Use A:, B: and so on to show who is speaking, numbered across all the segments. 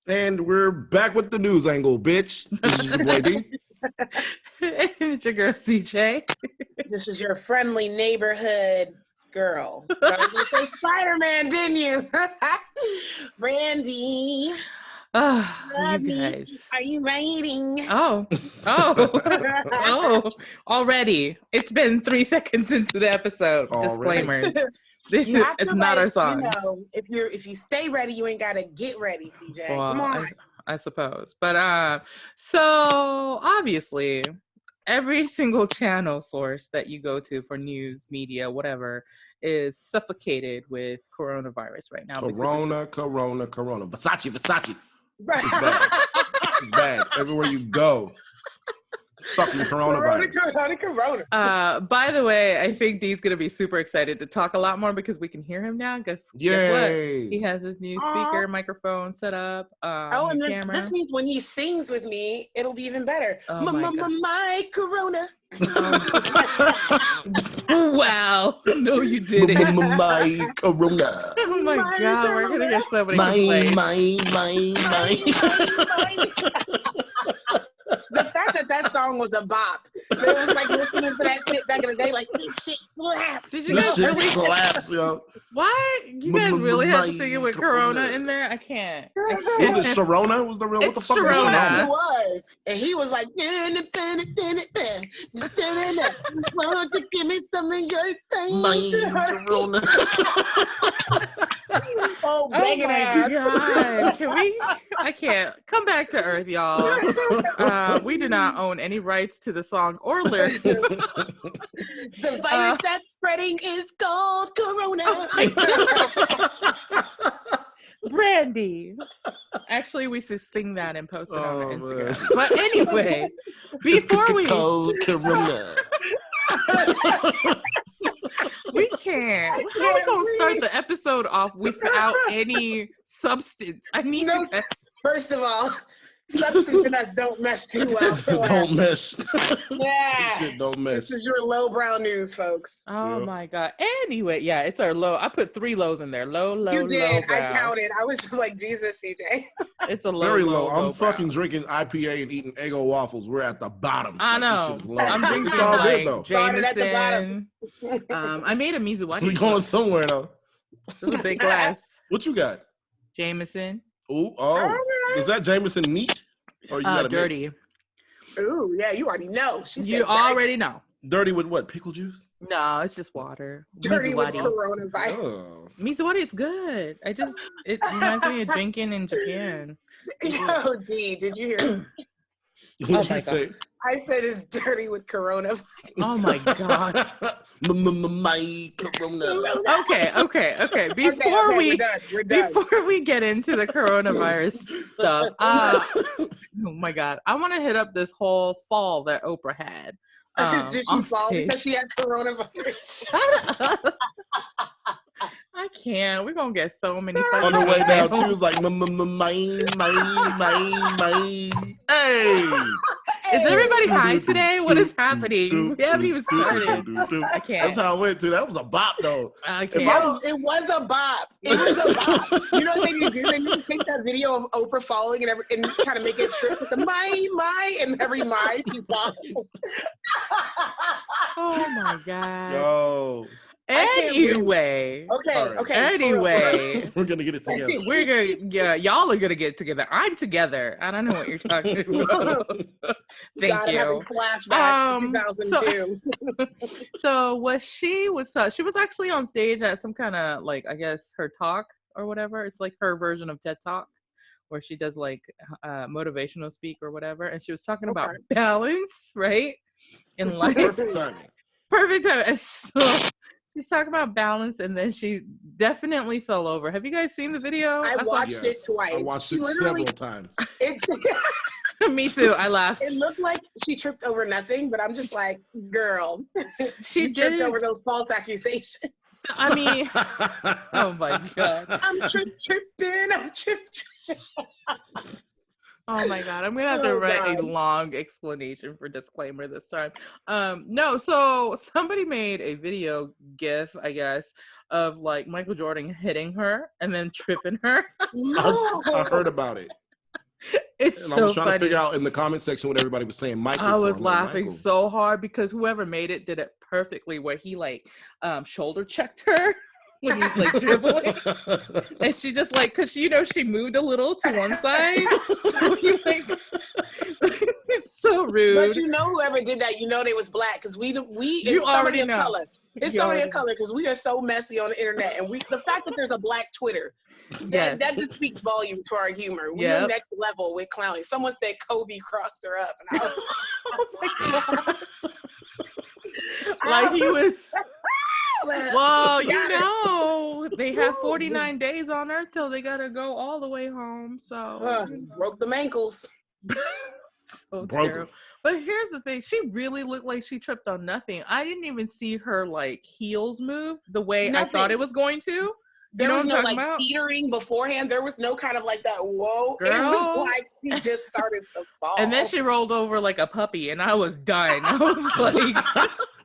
A: And we're back with the news angle, bitch. This is your boy D.
B: It's your girl CJ.
C: This is your friendly neighborhood girl. You gonna say Spider-Man, didn't you? Brandy.
B: Oh, you guys.
C: Are you writing?
B: Oh, already. It's been 3 seconds into the episode.
A: Already.
B: Disclaimers. It's not our songs.
C: You know, if you stay ready, you ain't gotta get ready, CJ.
B: Well,
C: Come on.
B: I suppose. But so obviously every single channel source that you go to for news, media, whatever, is suffocated with coronavirus right now.
A: Corona. Versace. It's bad. It's bad. Everywhere you go. Fucking coronavirus.
C: Corona.
B: By the way, I think Dee's gonna be super excited to talk a lot more because we can hear him now. Guess what? He has his new speaker microphone set up.
C: And this means when he sings with me, it'll be even better. My Corona.
B: Wow. No, you didn't.
A: My Corona.
B: Oh my God, we're gonna get so many complaints.
C: The fact that song was a bop. It was like listening to that shit back in the day, like, this shit slaps.
B: Did you guys really
A: slaps, yo?
B: What? You guys really had to sing it with Corona in there? I can't.
A: Was it Sharona? Was the real? What the fuck
B: Sharona.
A: was Sharona?
C: It was. And he was like, give me some of your things.
A: Sharona.
C: Oh my
B: God. Can we? I can't. Come back to earth, y'all. We do not own any rights to the song or lyrics.
C: The virus that's spreading is called Corona.
B: Brandy. Actually, we should sing that and post it on our Instagram. Man. But anyway, before we
A: Corona.
B: We can't. How are we gonna start the episode off without any substance? I need you to...
C: First of all, substance and us don't mesh too well.
A: Don't mesh.
C: Yeah.
A: Don't mesh.
C: This is your lowbrow news, folks.
B: Oh my God. Anyway, yeah, it's our low. I put 3 lows in there. Low,
C: you did.
B: low
C: I counted. I was just like, Jesus, CJ.
B: It's a low,
A: very low. I'm
B: low
A: fucking drinking IPA and eating Eggo waffles. We're at the bottom.
B: I know. I'm drinking
A: it's all
B: like
A: good,
B: Jameson. I made a mizuwari.
A: We're going somewhere though.
B: It's a big glass.
A: What you got?
B: Jameson.
A: Oh, is that Jameson neat? Or you got
B: dirty.
C: Ooh, yeah, you already know.
B: You already know.
A: Dirty with what? Pickle juice?
B: No, it's just water.
C: Dirty
B: mizuwari.
C: with coronavirus.
A: Oh.
B: Mizuwari, it's good. It reminds me of drinking in Japan.
C: Yo, D, did you hear?
A: What'd you say?
C: I said it's dirty with coronavirus.
B: Oh my God.
A: My Corona.
B: Okay. Before we get into the coronavirus stuff, oh my God, I want to hit up this whole fall that Oprah had.
C: Did she fall because she had coronavirus?
B: Shut up. I can't. We're gonna get so many.
A: On the way down, she was like, Hey.
B: Is everybody high today? What is happening? We haven't even started. I can't.
A: That's how I went to. That was a bop, though.
B: I can't.
C: It was a bop. It was a bop. You know what they need to do? They need to take that video of Oprah falling and kind of make it trip with the my, and every my she falls.
B: Oh my God.
A: Yo.
B: Anyway.
C: Okay.
B: Anyway.
A: We're going to get it together.
B: We're going to, y'all are going to get together. I'm together. I don't know what you're talking about. Thank you.
C: Flashback to 2002.
B: So she was actually on stage at some kind of like, I guess her talk or whatever. It's like her version of TED Talk where she does like motivational speak or whatever. And she was talking about balance, right? In life.
A: Perfect timing.
B: Perfect time. And so she's talking about balance, and then she definitely fell over. Have you guys seen the video?
C: I watched it twice.
A: I watched it several times.
B: Me too. I laughed.
C: It looked like she tripped over nothing, but I'm just like, girl,
B: she tripped
C: over those false accusations.
B: I mean, oh my God.
C: I'm tripping.
B: Oh my God, I'm gonna have to write a long explanation for disclaimer this time. No, so somebody made a video GIF, I guess, of like Michael Jordan hitting her and then tripping her.
A: I heard about it.
B: It's
A: And
B: so
A: I was trying
B: funny.
A: to figure out in the comment section what everybody was saying. Michael.
B: I was
A: I'm like,
B: laughing
A: Michael.
B: so hard because whoever made it did it perfectly, where he like shoulder checked her when he's like dribbling, and she just like, cause you know she moved a little to one side, so he like, it's so rude.
C: But you know, whoever did that, you know they was black, because we
B: You
C: it's
B: already
C: somebody of
B: know.
C: color. It's
B: You
C: somebody
B: already
C: of color, because we are so messy on the internet, and the fact that there's a black Twitter, that just speaks volumes for our humor. We are next level with clowning. Someone said Kobe crossed her up, and
B: Oh my God. Like he was. Well, you know, they have 49 days on Earth till they gotta go all the way home. So
C: broke them ankles.
B: So terrible. But here's the thing: she really looked like she tripped on nothing. I didn't even see her like heels move the way I thought it was going to.
C: There was no like teetering beforehand. There was no kind of like that. Whoa!
B: Girl.
C: It was like she just started to fall.
B: And then she rolled over like a puppy, and I was done. I was like,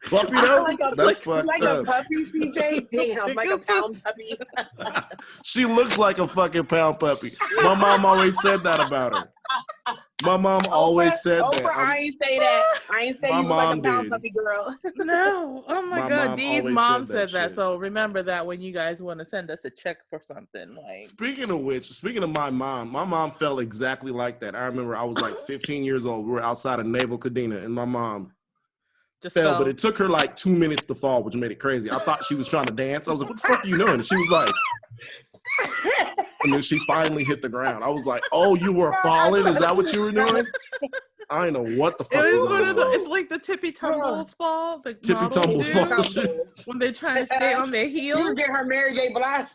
A: puppy though? That's fucked
C: like
A: up.
C: A puppy, CJ. Damn, like a pound puppy.
A: She looks like a fucking pound puppy. My mom always said that about her. My mom always said that.
C: I ain't say that. I ain't say you look like a pound puppy, girl.
B: No. Oh my God. Dee's mom said that. So remember that when you guys want to send us a check for something. Like.
A: Speaking of my mom felt exactly like that. I remember I was like 15 years old. We were outside of Naval Cadena, and my mom just fell. But it took her like 2 minutes to fall, which made it crazy. I thought she was trying to dance. I was like, what the fuck are you doing? And she was like... And then she finally hit the ground. I was like, "Oh, you were falling? Is that what you were doing?" I don't know what the fuck.
B: It's like the Tippy Tumbles fall. The
A: Tippy Tumbles fall.
B: When they're trying to stay on their heels.
C: You get her Mary J. Blige.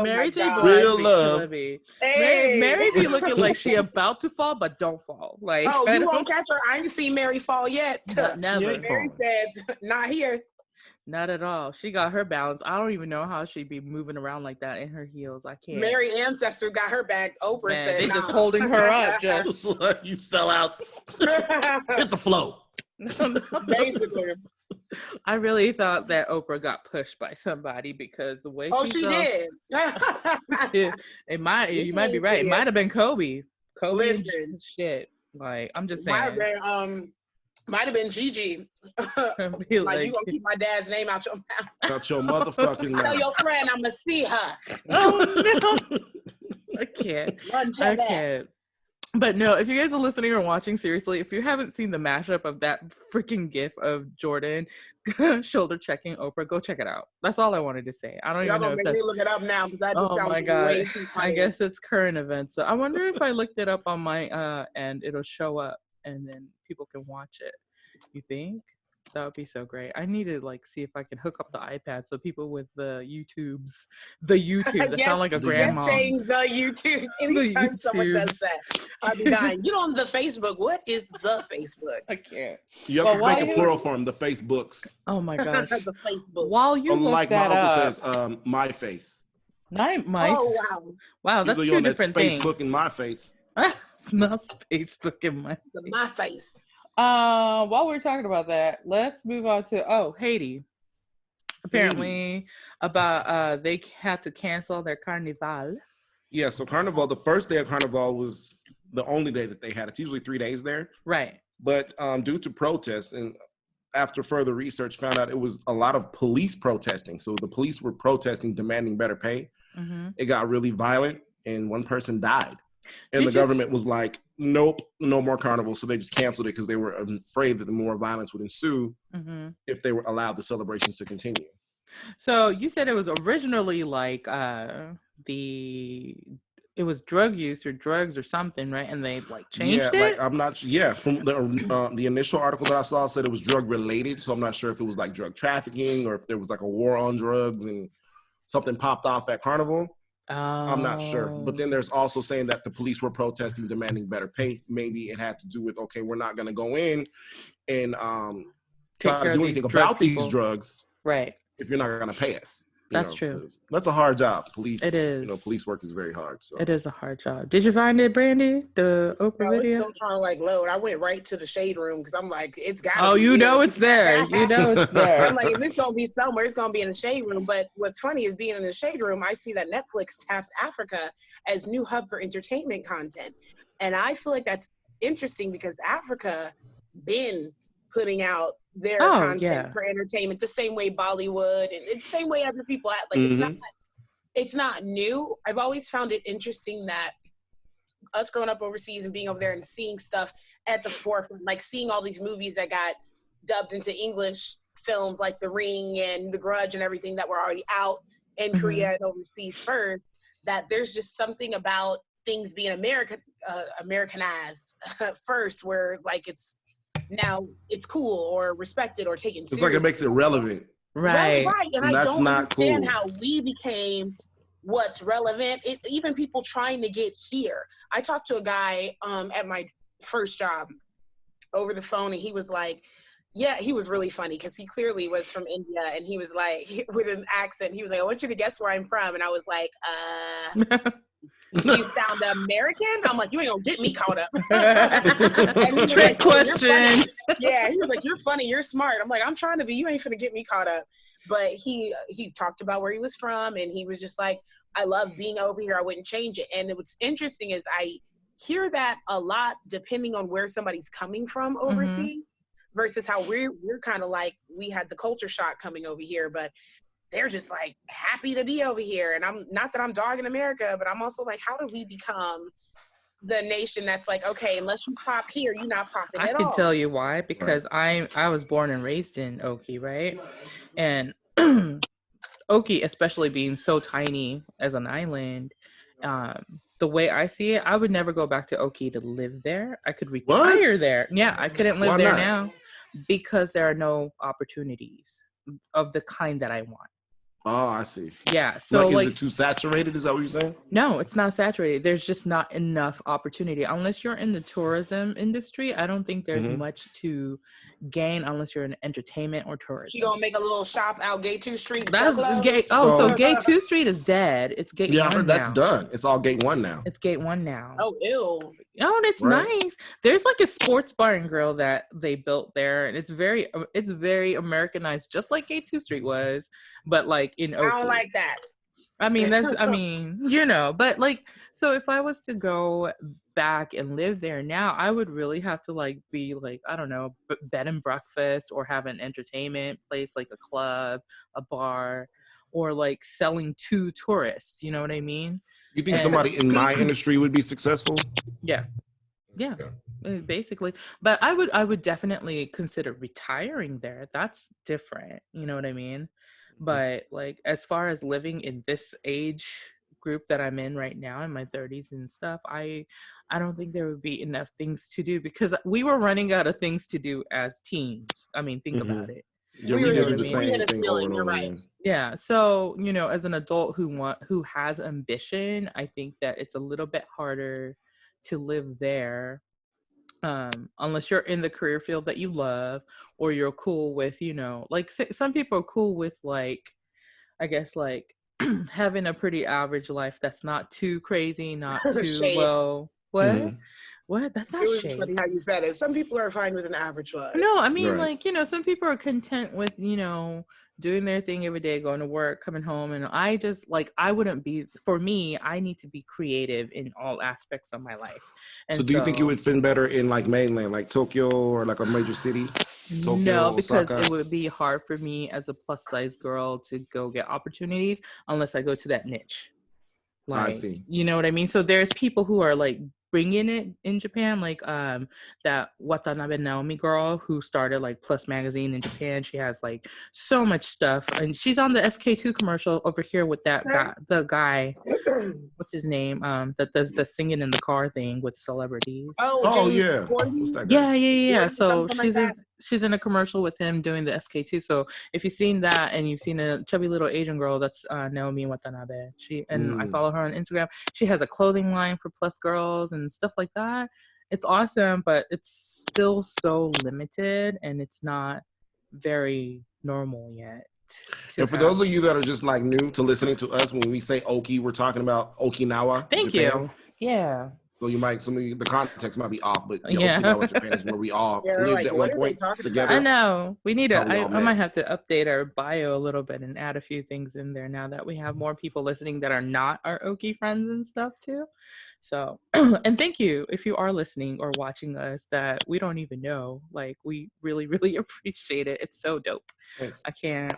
B: Mary J. Blige.
A: Real love.
C: Hey.
B: Mary be looking like she about to fall, but don't fall. Like,
C: you won't catch her. I ain't seen Mary fall yet.
B: Never.
C: Mary said, "Not here."
B: Not at all. She got her balance. I don't even know how she'd be moving around like that in her heels. I can't.
C: Mary ancestor got her back. Oprah said,
B: they just holding her up. Just
A: you sell out. Hit the flow.
C: Basically.
B: I really thought that Oprah got pushed by somebody because the way
C: she did.
B: You might be right. It might have been Kobe.
C: Listen,
B: shit. Like, I'm just saying.
C: Might have been Gigi. Like, you gonna keep my dad's name out your mouth.
A: Out your motherfucking mouth.
C: Tell your friend I'm gonna see her.
B: Oh no. I can't. I can't. But no, if you guys are listening or watching, seriously, if you haven't seen the mashup of that freaking gif of Jordan shoulder checking Oprah, go check it out. That's all I wanted to say. I don't even know if that's...
C: me look it up now because that just sounds way too funny.
B: I guess it's current events. So I wonder if I looked it up on my end, it'll show up and then people can watch it. You think? That would be so great. I need to like see if I can hook up the iPad so people with the YouTubes, I sound like a grandma.
C: Saying the YouTubes. Anytime someone does that, I'll be dying. Get on the Facebook. What is the Facebook?
B: I can't.
A: You have to make a plural form. The Facebooks.
B: Oh my gosh.
C: The Facebook.
B: While you look that
A: my
B: up,
A: uncle says, my face.
B: My.
C: Oh wow.
B: Wow, that's two different things.
A: Facebook in my face.
B: It's not Facebook in my face.
C: My face.
B: While we're talking about that, let's move on to Haiti. Apparently, about they had to cancel their Carnival.
A: Yeah, so Carnival, the first day of Carnival was the only day that they had. It's usually 3 days there.
B: Right.
A: But due to protests and after further research, found out it was a lot of police protesting. So the police were protesting, demanding better pay. Mm-hmm. It got really violent, and one person died. And the government was like, nope, no more Carnival. So they just canceled it because they were afraid that the more violence would ensue if they were allowed the celebrations to continue. So you said it was originally like
B: it was drug use or drugs or something, right? And they like changed it?
A: Like, I'm not, from the initial article that I saw said it was drug related. So I'm not sure if it was like drug trafficking or if there was like a war on drugs and something popped off at Carnival. I'm not sure. But then there's also saying that the police were protesting, demanding better pay. Maybe it had to do with, okay, we're not going to go in and try to do anything about these drugs.
B: Right.
A: If you're not going to pay us.
B: That's true.
A: That's a hard job. Police.
B: It is.
A: Police work is very hard. So
B: it is a hard job. Did you find it, Brandy? The Oprah video?
C: It's still trying to like load. I went right to the shade room because I'm like, it's got to
B: Oh,
C: be
B: you
C: here.
B: know it's there. You know it's there.
C: I'm like, if it's going to be somewhere, it's going to be in the shade room. But what's funny is being in the shade room, I see that Netflix taps Africa as new hub for entertainment content. And I feel like that's interesting because Africa been putting out their content for entertainment the same way Bollywood and the same way other people act. Like it's not new. I've always found it interesting that us growing up overseas and being over there and seeing stuff at the forefront, like seeing all these movies that got dubbed into English films like The Ring and The Grudge and everything that were already out in Korea and overseas first, that there's just something about things being Americanized first where like now it's cool or respected or taken seriously.
A: It's like it makes it relevant.
B: Right.
C: And I don't understand how we became what's relevant. Even people trying to get here. I talked to a guy at my first job over the phone, and he was like, yeah, he was really funny because he clearly was from India, and he was like, with an accent, he was like, I want you to guess where I'm from. And I was like, you sound American? I'm like, you ain't gonna get me caught up.
B: Trick question.
C: Yeah, he was like, you're funny, you're smart. I'm like, I'm trying to be, you ain't finna get me caught up. But he talked about where he was from, and he was just like, I love being over here, I wouldn't change it. And what's interesting is I hear that a lot depending on where somebody's coming from overseas versus how we're kind of like, we had the culture shock coming over here, but they're just like happy to be over here. And I'm not that I'm dogging America, but I'm also like, how do we become the nation that's like, okay, unless you pop here, you're not popping at all.
B: I can tell you why, because I was born and raised in Oki, right? And Oki, especially being so tiny as an island, the way I see it, I would never go back to Oki to live there. I could retire there. Yeah, I couldn't live there now because there are no opportunities of the kind that I want.
A: Oh, I see.
B: Yeah. So
A: is it too saturated? Is that what you're saying?
B: No, it's not saturated. There's just not enough opportunity. Unless you're in the tourism industry, I don't think there's much to gain unless you're in entertainment or tourism.
C: You gonna make a little shop out Gate 2 Street?
B: That's Gate. So Gate 2 Street is dead. It's Gate 1 now. Yeah,
A: that's done. It's all Gate 1 now.
B: It's Gate 1 now.
C: Oh, ew.
B: Oh, and it's nice. There's like a sports bar and grill that they built there, and it's very Americanized, just like Gate 2 Street was, but like in Oakland.
C: I don't like that.
B: I mean, but like, so if I was to go back and live there now, I would really have to like be like, I don't know, bed and breakfast, or have an entertainment place like a club, a bar, or like selling to tourists. You know what I mean?
A: You think somebody in my industry would be successful?
B: Yeah. Basically. But I would definitely consider retiring there. That's different. You know what I mean? But like, as far as living in this age group that I'm in right now, in my 30s and stuff, I don't think there would be enough things to do, because we were running out of things to do as teens. I mean, think about it.
A: Yeah, we do the same thing over and over again.
B: Yeah. So, as an adult who has ambition, I think that it's a little bit harder to live there. Unless you're in the career field that you love, or you're cool with, like some people are cool with, like, I guess, like having a pretty average life that's not too crazy, not too low. What? What? That's not shade.
C: Funny how you said it. Some people are fine with an average life.
B: No, I mean, like, some people are content with, doing their thing every day, going to work, coming home. And I just, like, I wouldn't be, for me, I need to be creative in all aspects of my life. And
A: so do you think you would fit better in, like, mainland, like Tokyo, or like a major city? Tokyo,
B: no, because
A: Osaka?
B: It would be hard for me as a plus size girl to go get opportunities unless I go to that niche. Like,
A: I see.
B: You know what I mean? So there's people who are like bringing it in Japan, like that Watanabe Naomi girl who started like Plus Magazine in Japan. She has like so much stuff, and she's on the SK2 commercial over here with that guy, the guy, what's his name, that does the singing in the car thing with celebrities.
A: Oh yeah.
C: What's that guy?
B: Yeah. So she's in a commercial with him doing the SK2. So if you've seen that and you've seen a chubby little Asian girl, that's Naomi Watanabe. I follow her on Instagram. She has a clothing line for plus girls and stuff like that. It's awesome, but it's still so limited, and it's not very normal yet.
A: And for those of you that are just like new to listening to us, when we say Oki, we're talking about Okinawa.
B: Thank
A: Japan.
B: you. Yeah.
A: So some of the context might be off, but
B: yeah,
A: Okinawa, Japan is where we all lived at one point together.
B: I know. We need I might have to update our bio a little bit and add a few things in there now that we have more people listening that are not our Oki friends and stuff too. So, and thank you if you are listening or watching us that we don't even know. Like, we really, really appreciate it. It's so dope.
A: Thanks.
B: I can't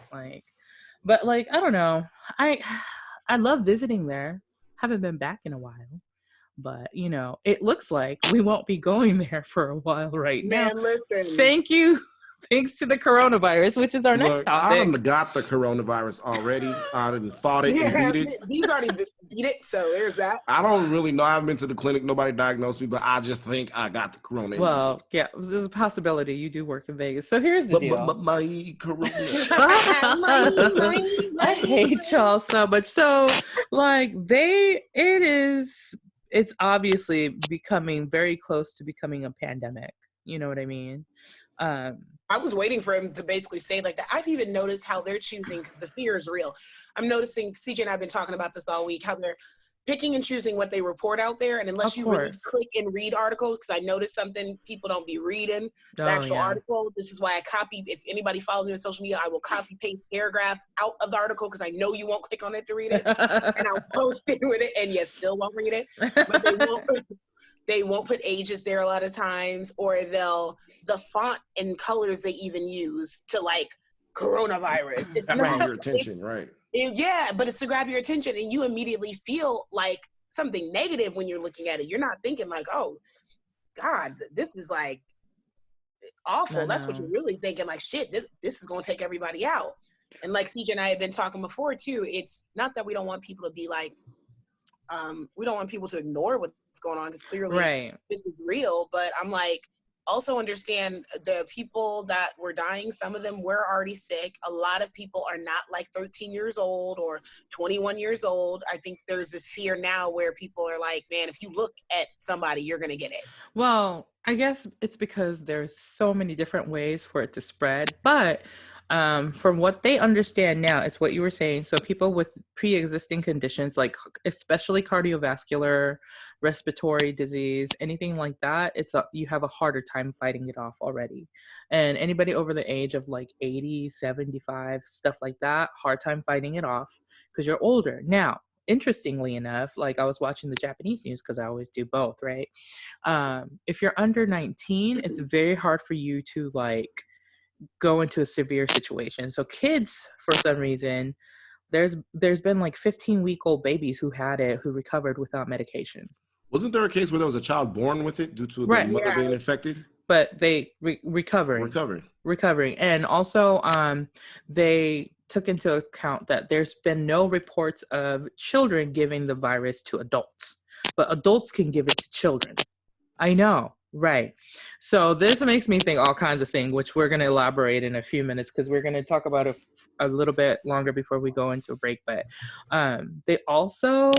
B: but I don't know. I love visiting there. Haven't been back in a while. But, it looks like we won't be going there for a while now.
C: Man, listen.
B: Thank you. Thanks to the coronavirus, which is our next topic.
A: I done got the coronavirus already. I done fought it and beat it.
C: He's already beat it, so there's that.
A: I don't really know. I haven't been to the clinic. Nobody diagnosed me, but I just think I got the corona.
B: Well, yeah, there's a possibility you do work in Vegas. So here's the deal.
A: My corona.
B: I hate y'all so much. So, it's obviously becoming very close to becoming a pandemic. You know what I mean?
C: I was waiting for him to basically say like that. I've even noticed how they're choosing, because the fear is real. I'm noticing, CJ and I have been talking about this all week, how they're picking and choosing what they report out there. And unless you really click and read articles, because I noticed something, people don't be reading the actual article. This is why I copy, if anybody follows me on social media, I will copy paste paragraphs out of the article because I know you won't click on it to read it. And I'll post it with it, and yes, still won't read it. But they won't put ages there a lot of times, or the font and colors they even use to coronavirus. It's
A: not your attention, right?
C: Yeah, but it's to grab your attention, and you immediately feel like something negative when you're looking at it. You're not thinking like, oh, God, this is awful. That's what you're really thinking, like, shit, this is going to take everybody out. And like CJ and I have been talking before too, it's not that we don't want people to be we don't want people to ignore what's going on, because clearly this is real, but I'm also understand the people that were dying. Some of them were already sick. A lot of people are not 13 years old or 21 years old. I think there's this fear now where people are like, man, if you look at somebody, you're going to get it.
B: Well, I guess it's because there's so many different ways for it to spread, but from what they understand now, it's what you were saying. So people with pre-existing conditions, especially cardiovascular, respiratory disease, anything like that, you have a harder time fighting it off already. And anybody over the age of 80, 75, stuff like that, hard time fighting it off because you're older. Now, interestingly enough, I was watching the Japanese news because I always do both, right? If you're under 19, it's very hard for you to go into a severe situation. So kids, for some reason, there's been 15-week-old babies who had it, who recovered without medication.
A: Wasn't there a case where there was a child born with it due to the mother being infected?
B: But they recovering. And also they took into account that there's been no reports of children giving the virus to adults, but adults can give it to children. I know. Right. So this makes me think all kinds of things, which we're going to elaborate in a few minutes because we're going to talk about it a little bit longer before we go into a break. But they also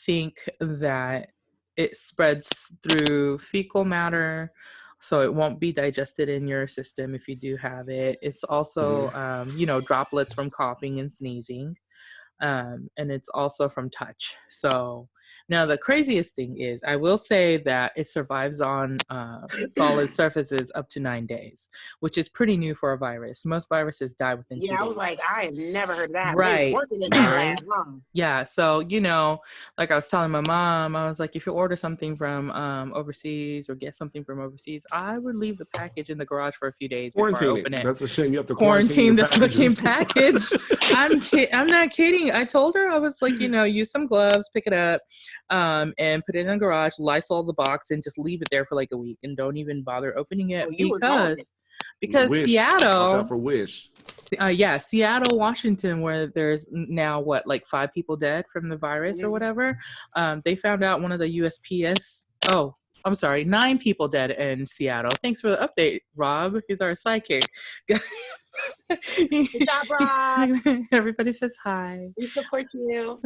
B: think that it spreads through fecal matter, so it won't be digested in your system if you do have it. It's also, droplets from coughing and sneezing. And it's also from touch. So now the craziest thing is, I will say that it survives on solid surfaces up to 9 days, which is pretty new for a virus. Most viruses die within 2 days.
C: Yeah, I was like, I have never heard that.
B: Right.
C: Long.
B: Yeah. So, like I was telling my mom, I was like, if you order something from overseas or get something from overseas, I would leave the package in the garage for a few days before I open it.
A: That's a shame. You have to
B: quarantine the fucking package. I'm not kidding. I told her, I was like, use some gloves, pick it up, and put it in the garage, Lysol the box, and just leave it there for a week and don't even bother opening it because
A: Wish.
B: Seattle.
A: Watch out for Wish.
B: Seattle, Washington, where there's now 5 people dead from the virus or whatever. They found out one of the USPS. Oh, I'm sorry, 9 people dead in Seattle. Thanks for the update, Rob. He's our sidekick.
C: Good job, Rob.
B: Everybody says hi.
C: We support you.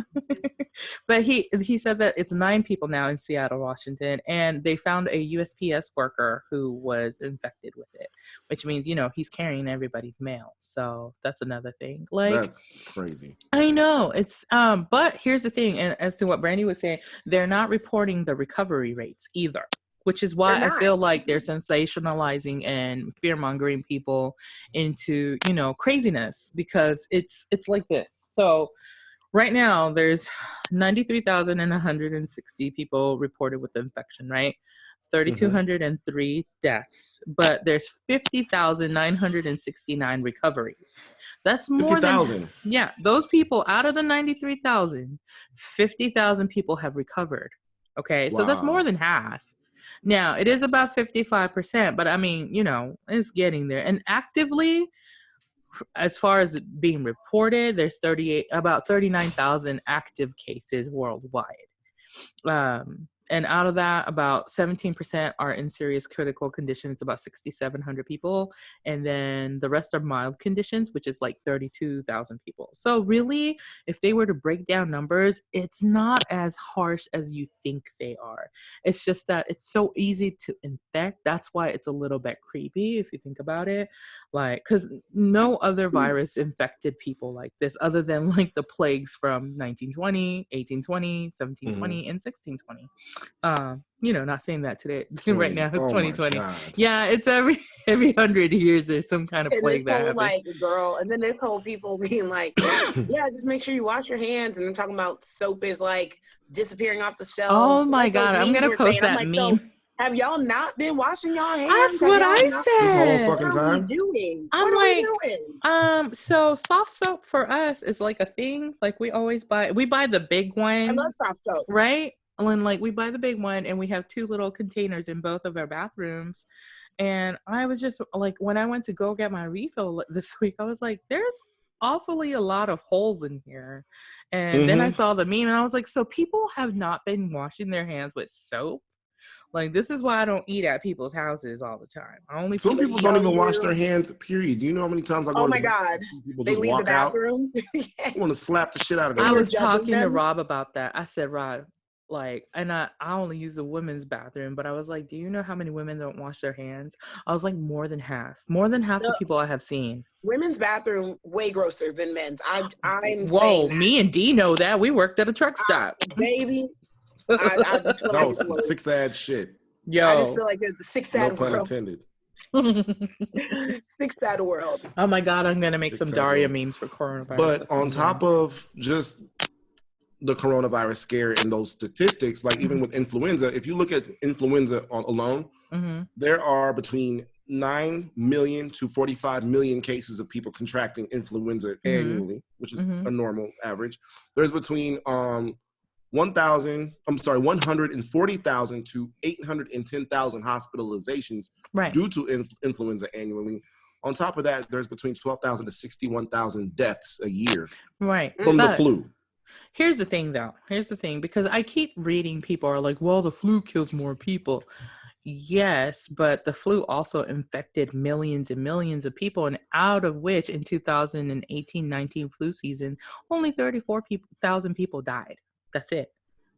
B: But he said that it's 9 people now in Seattle, Washington, and they found a USPS worker who was infected with it. which means, you know, he's carrying everybody's mail. So that's another thing. Like,
A: that's crazy.
B: I know it's, but here's the thing. And as to what Brandy was saying, they're not reporting the recovery rates either, which is why I feel like they're sensationalizing and fear mongering people into, you know, craziness, because it's like this. So right now there's 93,160 people reported with the infection, right? 3,203 deaths, but there's 50,969 recoveries. That's more
A: 50,000.
B: than, yeah, those people out of the 93,000, 50,000 people have recovered. Okay, so that's more than half. Now, it is about 55%, but I mean, you know, it's getting there. And actively, as far as it being reported, there's about 39,000 active cases worldwide. And out of that, about 17% are in serious critical condition. It's about 6,700 people. And then the rest are mild conditions, which is like 32,000 people. So really, if they were to break down numbers, it's not as harsh as you think they are. It's just that it's so easy to infect. That's why it's a little bit creepy if you think about it. Like, because no other virus infected people like this other than like the plagues from 1920, 1820, 1720, and 1620. You know, not saying that today. Right now it's 2020. Yeah, it's every 100 years there's some kind of plague that happens.
C: Like, girl, and then this whole people being like, yeah, just make sure you wash your hands, and then talking about soap is like disappearing off the shelves.
B: Oh my
C: like
B: God, I'm gonna post that meme.
C: So, have y'all not been washing y'all hands?
B: That's what I said.
A: This whole fucking time.
C: What are we doing?
B: What are we doing? So soft soap for us is like a thing. Like we buy the big one.
C: I love soft soap.
B: Right? And like we buy the big one, and we have 2 little containers in both of our bathrooms. And I was just like, when I went to go get my refill this week, I was like, there's awfully a lot of holes in here. And then I saw the meme, and I was like, so people have not been washing their hands with soap? Like, this is why I don't eat at people's houses all the time.
A: Some people don't even wash their hands, period. You know how many times I go to people
C: they
A: just
C: leave
A: walk
C: the bathroom?
A: I want to slap the shit out of them.
B: I was talking to Rob about that. I said, Rob, like, and I only use the women's bathroom, but I was like, do you know how many women don't wash their hands? I was like, more than half the people I have seen.
C: Women's bathroom way grosser than men's. I'm
B: Whoa, me and Dee know that. We worked at a truck stop.
C: Baby. I just feel
A: like some sick ad shit.
B: Yo,
C: I just feel like there's a sick ad world.
A: Intended.
C: Sick ad world.
B: Oh my God, I'm gonna make some Daria memes for coronavirus.
A: But on top of just the coronavirus scare and those statistics, like even with influenza, if you look at influenza alone, there are between 9 million to 45 million cases of people contracting influenza annually, which is a normal average. There's between 140,000 to 810,000 hospitalizations due to influenza annually. On top of that, there's between 12,000 to 61,000 deaths a year from the flu.
B: Here's the thing, though. Because I keep reading people are like, well, the flu kills more people. Yes, but the flu also infected millions and millions of people, and out of which in 2018-19 flu season, only 34,000 people died. That's it.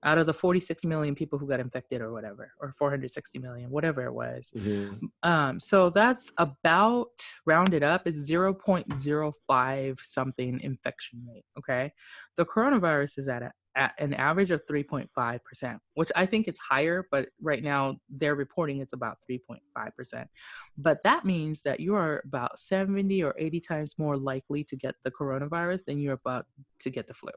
B: Out of the 46 million people who got infected or whatever, or 460 million, whatever it was. So that's about, rounded up, is 0.05 something infection rate, okay? The coronavirus is at an average of 3.5%, which I think it's higher, but right now they're reporting it's about 3.5%. But that means that you are about 70 or 80 times more likely to get the coronavirus than you're about to get the flu.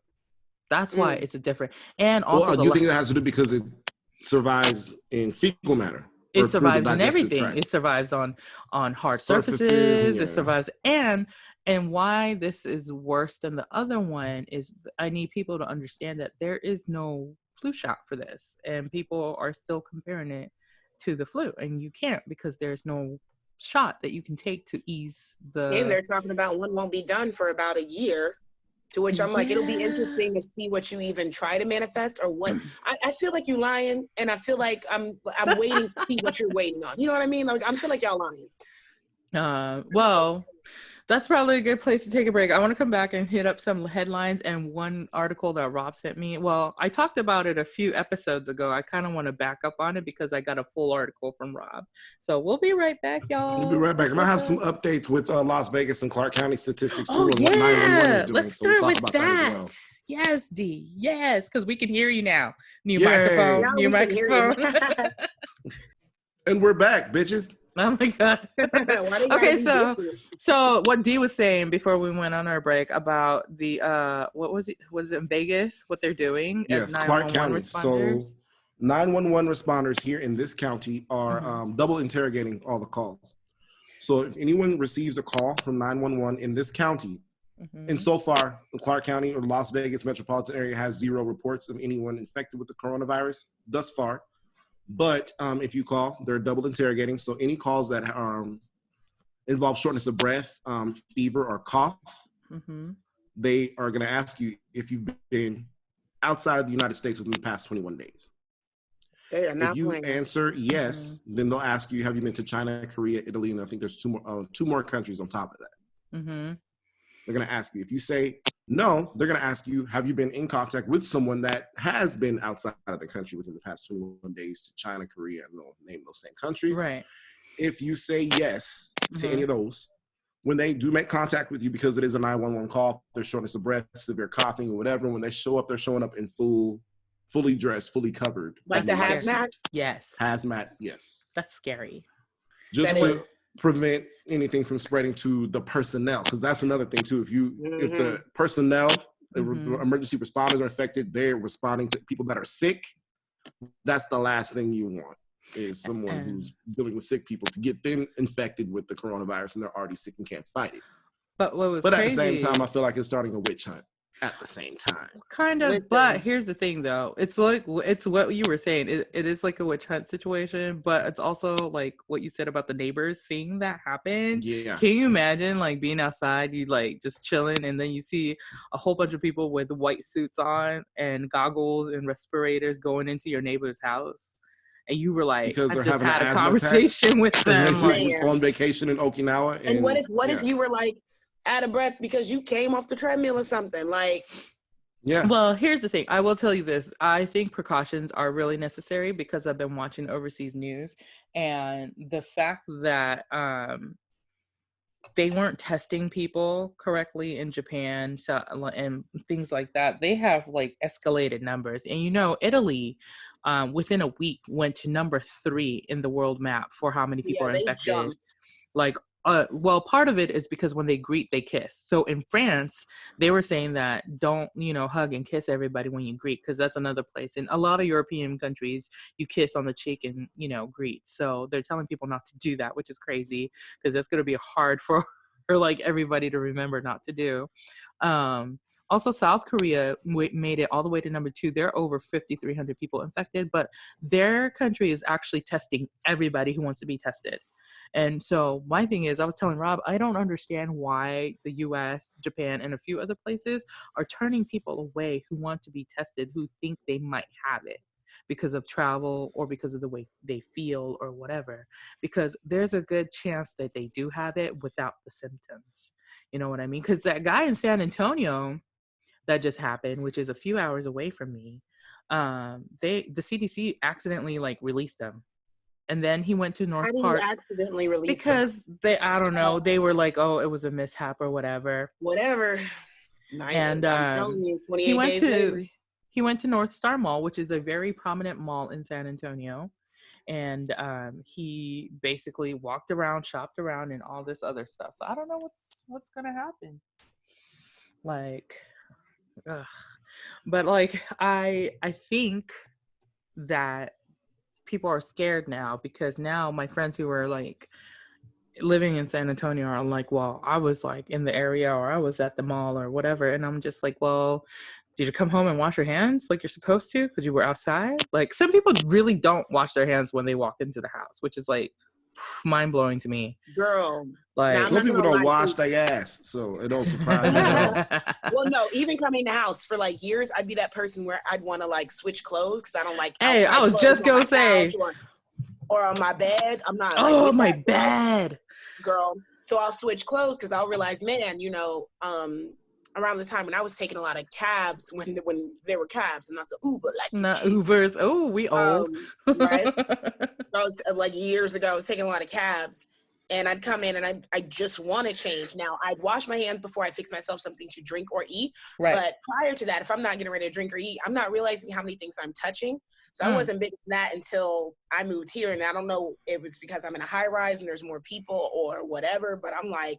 B: That's why it's a different. And also,
A: you think that has to do because it survives in fecal matter?
B: It survives in everything. Tract. It survives on hard surfaces. It survives, and why this is worse than the other one is I need people to understand that there is no flu shot for this, and people are still comparing it to the flu, and you can't because there's no shot that you can take to ease the.
C: And they're talking about one won't be done for about a year. To which I'm like, it'll be interesting to see what you even try to manifest or what. I feel like you're lying, and I feel like I'm waiting to see what you're waiting on. You know what I mean? Like I feel like y'all lying.
B: Well, That's probably a good place to take a break. I want to come back and hit up some headlines and one article that Rob sent me. Well, I talked about it a few episodes ago. I kind of want to back up on it because I got a full article from Rob. So we'll be right back, y'all.
A: We'll be right back. And I have some updates with Las Vegas and Clark County statistics too,
B: and
A: what 911 is doing.
B: Let's start with that. As well. Yes, D. Yes, because we can hear you now. New microphone.
C: Now
B: new microphone.
A: And we're back, bitches.
B: Oh my god. Okay, so what Dee was saying before we went on our break about the what was it in Vegas, what they're doing as 911
A: Clark County.
B: responders?
A: So 911 responders here in this county are double interrogating all the calls. So if anyone receives a call from 911 in this county, and so far the Clark County or Las Vegas metropolitan area has 0 reports of anyone infected with the coronavirus thus far. But if you call, they're double interrogating. So any calls that involve shortness of breath, fever, or cough, they are going to ask you if you've been outside of the United States within the past 21 days.
C: They are not
A: if you answer yes, then they'll ask you, have you been to China, Korea, Italy, and I think there's two more countries on top of that. They're going to ask you. If you say no, they're going to ask you, have you been in contact with someone that has been outside of the country within the past 21 days to China, Korea, and they'll name those same countries.
B: Right.
A: If you say yes to any of those, when they do make contact with you, because it is a 911 call, there's shortness of breath, severe coughing, or whatever, when they show up, they're showing up in fully dressed, fully covered.
C: Like the hazmat?
B: Yes.
A: Hazmat, yes.
B: That's scary.
A: Just to prevent anything from spreading to the personnel, because that's another thing too. If the personnel, the emergency responders are affected, they're responding to people that are sick. That's the last thing you want, is someone who's dealing with sick people to get them infected with the coronavirus and they're already sick and can't fight it.
B: But what was
A: crazy,
B: at the
A: same time, I feel like it's starting a witch hunt. At the same time,
B: kind of. Listen. But here's the thing, though. It's like it's what you were saying. It is like a witch hunt situation, but it's also like what you said about the neighbors seeing that happen.
A: Yeah.
B: Can you imagine like being outside, you like just chilling, and then you see a whole bunch of people with white suits on and goggles and respirators going into your neighbor's house, and you were like,
A: because
B: I just had a conversation with them
A: on vacation in Okinawa.
C: And what if you were like out of breath because you came off the treadmill or something? Like,
A: yeah.
B: Well, here's the thing. I will tell you this. I think precautions are really necessary because I've been watching overseas news, and the fact that they weren't testing people correctly in Japan, so, and things like that. They have like escalated numbers, and Italy within a week went to number 3 in the world map for how many people are infected. Jumped. Like, well, part of it is because when they greet, they kiss. So in France, they were saying that don't, hug and kiss everybody when you greet, because that's another place. In a lot of European countries, you kiss on the cheek and, greet. So they're telling people not to do that, which is crazy, because that's going to be hard for like everybody to remember not to do. Also, South Korea made it all the way to number 2. They're over 5,300 people infected, but their country is actually testing everybody who wants to be tested. And so my thing is, I was telling Rob, I don't understand why the US, Japan, and a few other places are turning people away who want to be tested, who think they might have it because of travel or because of the way they feel or whatever. Because there's a good chance that they do have it without the symptoms. You know what I mean? Because that guy in San Antonio that just happened, which is a few hours away from me, the CDC accidentally released him. And then he went to North Park.
C: How did he accidentally release
B: because them? I don't know, they were like, oh, it was a mishap or whatever.
C: And
B: he went to North Star Mall, which is a very prominent mall in San Antonio. And he basically walked around, shopped around, and all this other stuff. So I don't know what's gonna happen. But I think that people are scared now, because now my friends who are living in San Antonio are like, well, I was in the area, or I was at the mall or whatever. And I'm just like, well, did you come home and wash your hands like you're supposed to because you were outside? Some people really don't wash their hands when they walk into the house, which is mind blowing to me.
C: Girl.
A: Some people don't wash their ass, so it don't surprise me at all.
C: Well, no, even coming to the house for years, I'd be that person where I'd want to switch clothes because I don't like.
B: Hey, I was just gonna say.
C: Or on my bed, I'm not.
B: Oh, my bed,
C: girl. So I'll switch clothes because I'll realize, man, you know, around the time when I was taking a lot of cabs, when there were cabs and not the Uber, like
B: Not Ubers. Oh, we old.
C: Right? That was like years ago. I was taking a lot of cabs, and I'd come in and I just want to change. Now, I'd wash my hands before I fix myself something to drink or eat.
B: Right.
C: But prior to that, if I'm not getting ready to drink or eat, I'm not realizing how many things I'm touching. So I wasn't big on that until I moved here. And I don't know if it's because I'm in a high rise and there's more people or whatever, but I'm like,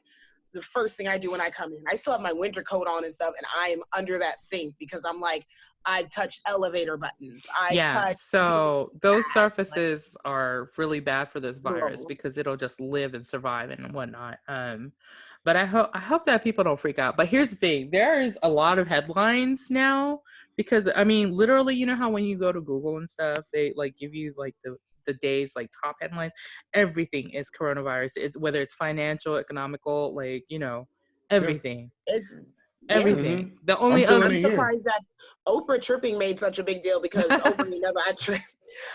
C: the first thing I do when I come in, I still have my winter coat on and stuff, and I am under that sink because I'm like, I've touched elevator buttons.
B: So those surfaces are really bad for this virus because it'll just live and survive and whatnot. But I hope that people don't freak out. But here's the thing: there's a lot of headlines now because I mean, literally, you know how when you go to Google and stuff, they like give you like the day's like top headlines. Everything is coronavirus. It's whether it's financial, economical, like, you know, everything.
C: It's
B: everything.
A: Mm-hmm.
B: The only
C: I'm surprised that Oprah tripping made such a big deal because Oprah never actually.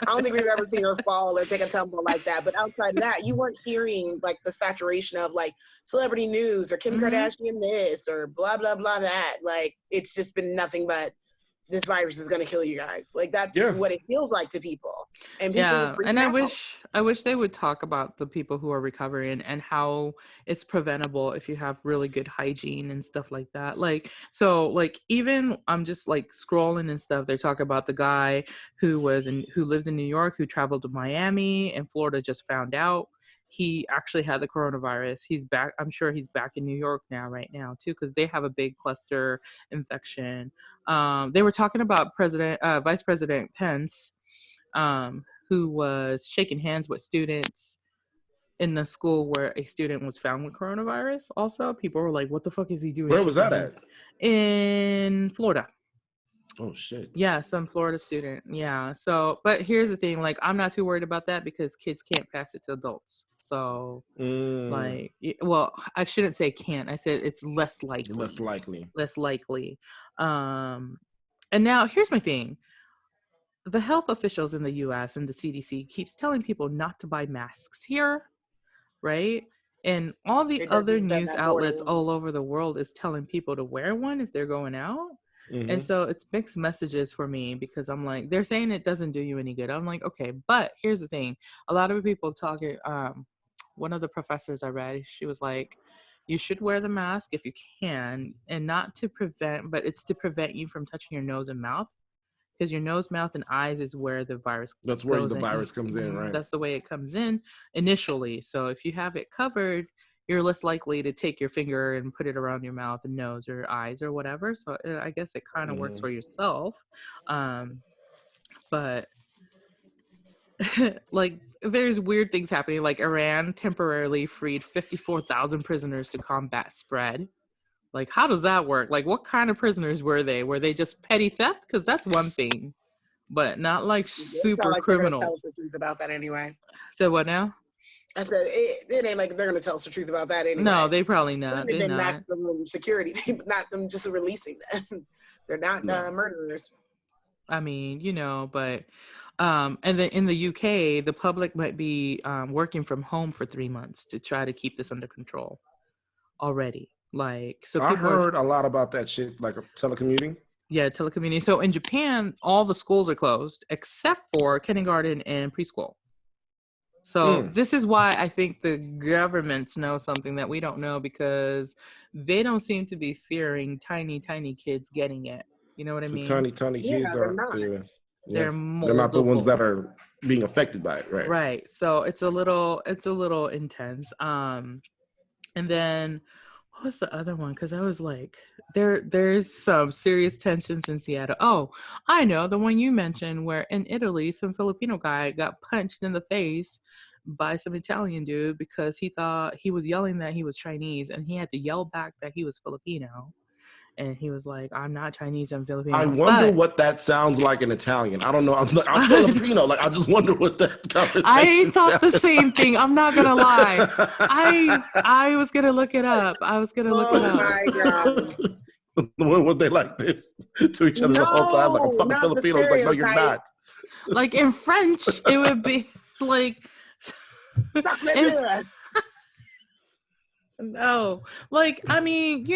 C: I don't think we've ever seen her fall or take a tumble like that. But outside of that, you weren't hearing like the saturation of like celebrity news or Kim Kardashian this or blah blah blah that. Like it's just been nothing but this virus is going to kill you guys. Like that's what it feels like to people. And people
B: and I wish they would talk about the people who are recovering and how it's preventable if you have really good hygiene and stuff like that. Like, so like even I'm just like scrolling and stuff. They talk about the guy who lives in New York, who traveled to Miami, and Florida just found out he actually had the coronavirus. He's back. I'm sure he's back in New York right now too, because they have a big cluster infection. They were talking about Vice President Pence, who was shaking hands with students in the school where a student was found with coronavirus. Also, people were like, "What the fuck is he doing?"
A: Where was that at?
B: In Florida.
A: Oh shit.
B: Yeah, some Florida student. Yeah. So, but here's the thing: like, I'm not too worried about that because kids can't pass it to adults. So, like, well, I shouldn't say can't. I said it's less likely. Less likely. And now here's my thing: the health officials in the U.S. and the CDC keeps telling people not to buy masks here, right? And all the other news outlets all over the world is telling people to wear one if they're going out. Mm-hmm. And so it's mixed messages for me because I'm like, they're saying it doesn't do you any good. I'm like, okay, but here's the thing. A lot of people talking, one of the professors I read, she was like, you should wear the mask if you can, and not to prevent, but it's to prevent you from touching your nose and mouth. Because your nose, mouth, and eyes is where the virus
A: That's where the virus comes in, right?
B: That's the way it comes in initially. So if you have it covered, you're less likely to take your finger and put it around your mouth and nose or eyes or whatever. So I guess it kind of works for yourself. But like there's weird things happening. Like Iran temporarily freed 54,000 prisoners to combat spread. Like, how does that work? Like, what kind of prisoners were they? Were they just petty theft? Because that's one thing, but not like super criminals.
C: Tell us the truth about that anyway.
B: So what now?
C: I said it ain't like they're gonna tell us the truth about that anyway.
B: No, they probably not.
C: They've been maximum security, not them just releasing them. They're not murderers.
B: I mean, you know, but and then in the UK, the public might be working from home for 3 months to try to keep this under control already. Like, so
A: I heard a lot about that shit, like telecommuting.
B: Yeah, telecommuting. So in Japan, all the schools are closed except for kindergarten and preschool. So this is why I think the governments know something that we don't know, because they don't seem to be fearing tiny kids getting it. You know what I mean?
A: Tiny kids are not.
B: They're
A: not the ones that are being affected by it, right?
B: Right. So it's a little intense. And then what was the other one? Because I was like, there's some serious tensions in Seattle. Oh, I know, the one you mentioned where in Italy, some Filipino guy got punched in the face by some Italian dude because he thought he was yelling that he was Chinese, and he had to yell back that he was Filipino. And he was like, I'm not Chinese, I'm Filipino.
A: I wonder what that sounds like in Italian. I don't know. I'm Filipino. Like, I just wonder what that conversation
B: I thought the same thing. I'm not going to lie. I was going to look it up.
C: Oh my God.
A: Were they like this to each other the whole time? Like, I'm fucking Filipino. It's like, no, you're not.
B: Like in French, it would be like... No, like, I mean,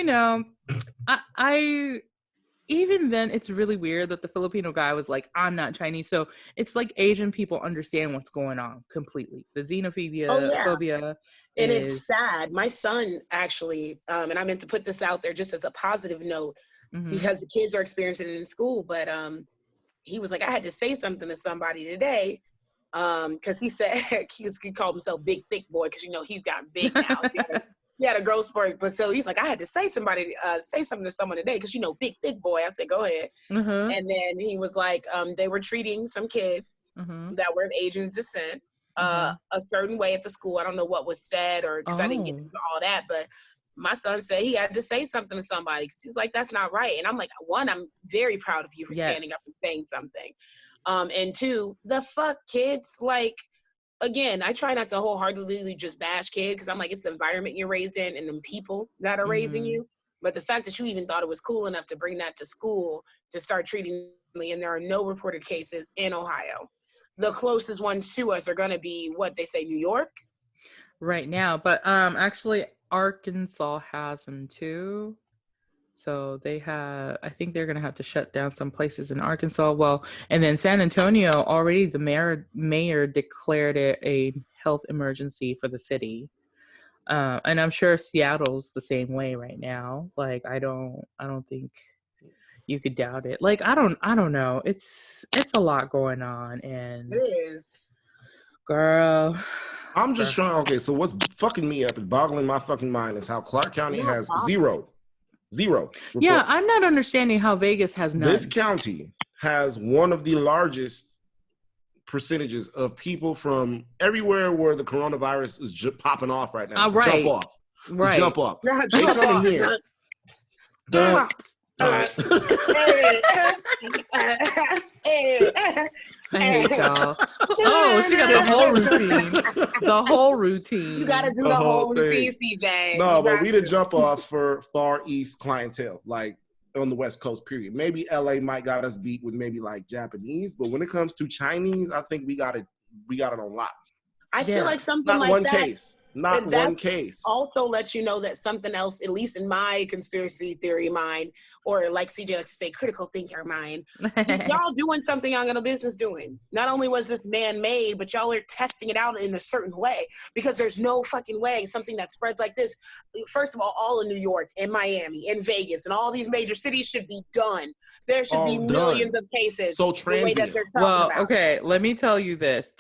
B: I even then, it's really weird that the Filipino guy was like, I'm not Chinese. So it's like Asian people understand what's going on completely. The
C: Oh
B: xenophobia
C: yeah.
B: phobia
C: And it's
B: is.
C: sad. My son actually, and I meant to put this out there just as a positive note because the kids are experiencing it in school, but he was like, I had to say something to somebody today because he said he called himself Big Thick Boy because he's gotten big now. He had a growth spurt, but so he's like, I had to say something to someone today because Big Thick Boy. I said, go ahead. And then he was like, they were treating some kids that were of Asian descent a certain way at the school. I don't know what was said or because I didn't get into all that, but my son said he had to say something to somebody. He's like, that's not right. And I'm like, one, I'm very proud of you for standing up and saying something. And two, the fuck kids, like, again, I try not to wholeheartedly just bash kids because I'm like, it's the environment you're raised in and the people that are raising you. But the fact that you even thought it was cool enough to bring that to school to start treating me, and there are no reported cases in Ohio. The closest ones to us are going to be what they say, New York.
B: Right now, but actually Arkansas has them too. So I think they're going to have to shut down some places in Arkansas. Well, and then San Antonio, already the mayor declared it a health emergency for the city. And I'm sure Seattle's the same way right now. Like, I don't think you could doubt it. Like, I don't know. It's a lot going on, and
C: it is.
B: Girl.
A: I'm just trying. Okay, so what's fucking me up and boggling my fucking mind is how Clark County has zero reports.
B: Yeah, I'm not understanding how Vegas has none.
A: This county has one of the largest percentages of people from everywhere where the coronavirus is popping off right now.
B: Right.
A: Jump off.
B: Right.
A: Jump off. They come in here.
B: I hate y'all. Oh, she got the whole routine. The whole routine.
C: You got to do the whole routine, CJ.
A: No, but we the jump off for Far East clientele, like on the West Coast, period. Maybe LA might got us beat with maybe like Japanese, but when it comes to Chinese, I think we got it on lock.
C: I feel like something
A: not
C: like
A: one
C: that.
A: Case. Not one case.
C: Also lets you know that something else, at least in my conspiracy theory mind, or like CJ likes to say, critical thinker mind, y'all doing something y'all got a business doing. Not only was this man-made, but y'all are testing it out in a certain way because there's no fucking way something that spreads like this. First of all in New York and Miami and Vegas and all these major cities should be done. There should be millions of cases.
A: So transient.
B: Well, okay, let me tell you this.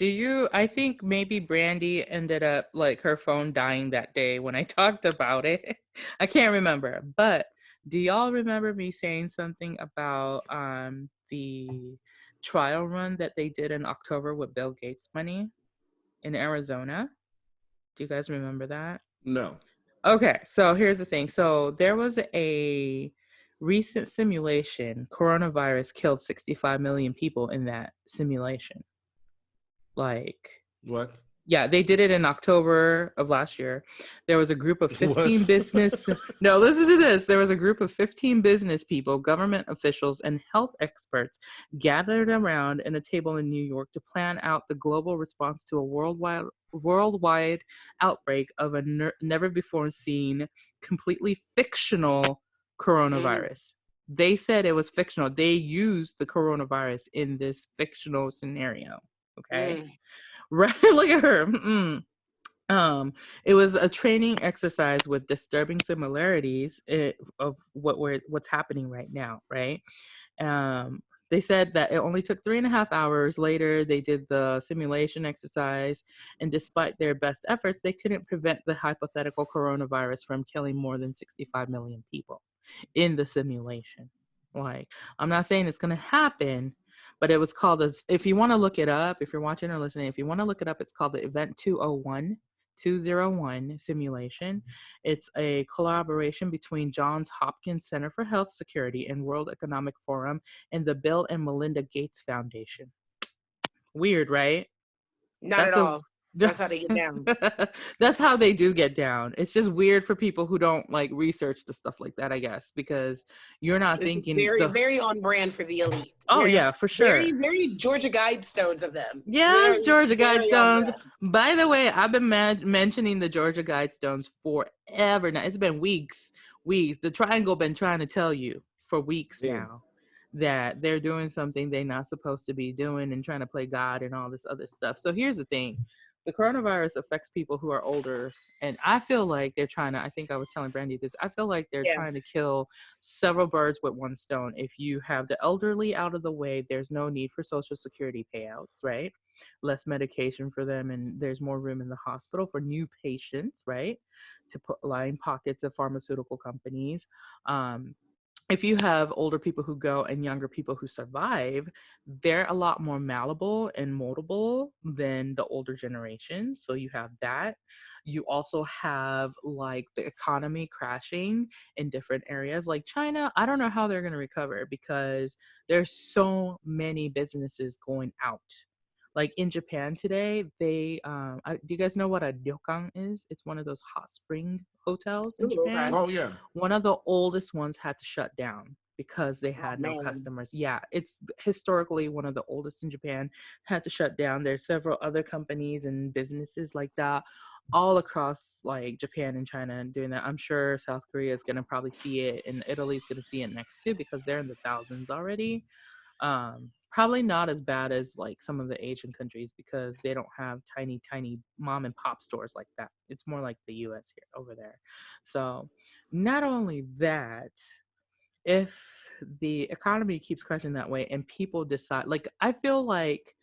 B: I think maybe Brandy ended up like her phone dying that day when I talked about it. I can't remember, but do y'all remember me saying something about the trial run that they did in October with Bill Gates money in Arizona? Do you guys remember that?
A: No.
B: Okay, so here's the thing. So there was a recent simulation. Coronavirus killed 65 million people in that simulation. Like,
A: what?
B: Yeah, they did it in October of last year. There was a group of 15 business. No, listen to this. There was a group of 15 business people, government officials, and health experts gathered around in a table in New York to plan out the global response to a worldwide outbreak of a never before seen, completely fictional coronavirus. They said it was fictional. They used the coronavirus in this fictional scenario. Okay. Right, look at her. It was a training exercise with disturbing similarities of what's happening right now, right? They said that it only took 3.5 hours later. They did the simulation exercise, and despite their best efforts, they couldn't prevent the hypothetical coronavirus from killing more than 65 million people in the simulation. Like, I'm not saying it's going to happen, but it was called, if you want to look it up, if you're watching or listening, if you want to look it up, it's called the Event 201 simulation. It's a collaboration between Johns Hopkins Center for Health Security and World Economic Forum and the Bill and Melinda Gates Foundation. Weird, right?
C: Not at all. That's how they get down.
B: That's how they do get down. It's just weird for people who don't like research the stuff like that, I guess, because you're not
C: This is
B: thinking
C: very, very on brand for the elite.
B: Oh
C: Very,
B: yeah, for sure.
C: Very, very Georgia Guidestones of them.
B: Yes,
C: Very,
B: Georgia
C: very
B: Guidestones. By the way, I've been mentioning the Georgia Guidestones forever now. It's been weeks. The Triangle been trying to tell you for weeks now that they're doing something they're not supposed to be doing and trying to play God and all this other stuff. So here's the thing. The coronavirus affects people who are older, and I feel like they're trying to, I think I was telling Brandy this, I feel like they're trying to kill several birds with one stone. If you have the elderly out of the way, there's no need for Social Security payouts, right? Less medication for them, and there's more room in the hospital for new patients, right? To line pockets of pharmaceutical companies. If you have older people who go and younger people who survive, they're a lot more malleable and moldable than the older generation. So you have that. You also have like the economy crashing in different areas. Like China, I don't know how they're going to recover because there's so many businesses going out. Like in Japan today, do you guys know what a ryokan is? It's one of those hot spring hotels in Japan.
A: Oh yeah.
B: One of the oldest ones had to shut down because they had no customers. Yeah, it's historically one of the oldest in Japan, had to shut down. There's several other companies and businesses like that all across like Japan and China and doing that. I'm sure South Korea is going to probably see it, and Italy's going to see it next too because they're in the thousands already. Probably not as bad as like some of the Asian countries because they don't have tiny mom and pop stores like that. It's more like the US here over there. So not only that, if the economy keeps crashing that way and people decide, like I feel like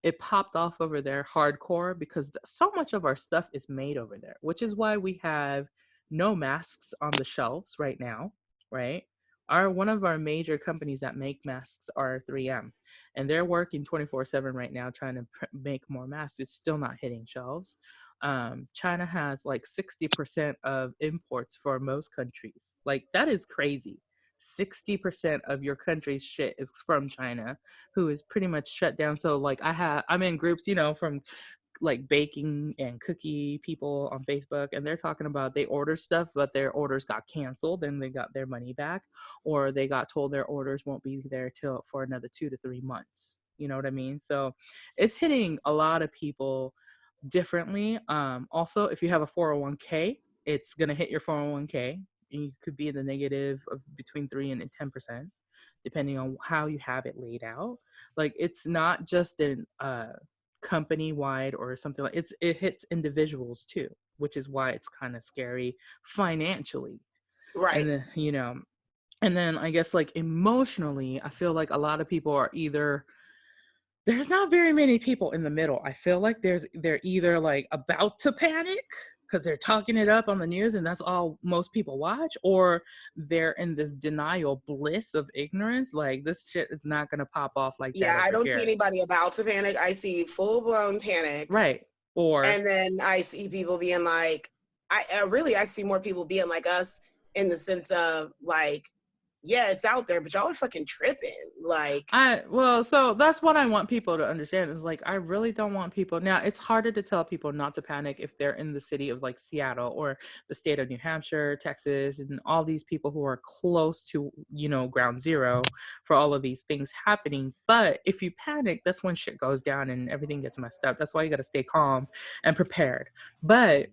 B: it popped off over there hardcore because so much of our stuff is made over there, which is why we have no masks on the shelves right now, right? One of our major companies that make masks are 3M, and they're working 24/7 right now trying to make more masks. It's still not hitting shelves. China has like 60% of imports for most countries. Like that is crazy. 60% of your country's shit is from China, who is pretty much shut down. So like I'm in groups, you know, from like baking and cookie people on Facebook, and they're talking about they order stuff, but their orders got canceled and they got their money back, or they got told their orders won't be there for another 2 to 3 months. You know what I mean? So it's hitting a lot of people differently. Also, if you have a 401k, it's going to hit your 401k, and you could be in the negative of between 3 and 10%, depending on how you have it laid out. Like it's not just an company wide or something like it hits individuals too, which is why it's kind of scary financially.
C: Right.
B: And then, you know, and then I guess like emotionally, I feel like a lot of people are there's not very many people in the middle. I feel like they're either like about to panic because they're talking it up on the news and that's all most people watch, or they're in this denial bliss of ignorance. Like this shit is not going to pop off like that.
C: Yeah, I don't
B: see
C: anybody about to panic. I see full blown panic.
B: Right.
C: And then I see people being like, I see more people being like us in the sense of like, yeah, it's out there, but y'all are fucking tripping. Like,
B: so that's what I want people to understand is like, I really don't want people. Now, it's harder to tell people not to panic if they're in the city of like Seattle or the state of New Hampshire, Texas, and all these people who are close to, you know, ground zero for all of these things happening. But if you panic, that's when shit goes down and everything gets messed up. That's why you got to stay calm and prepared. But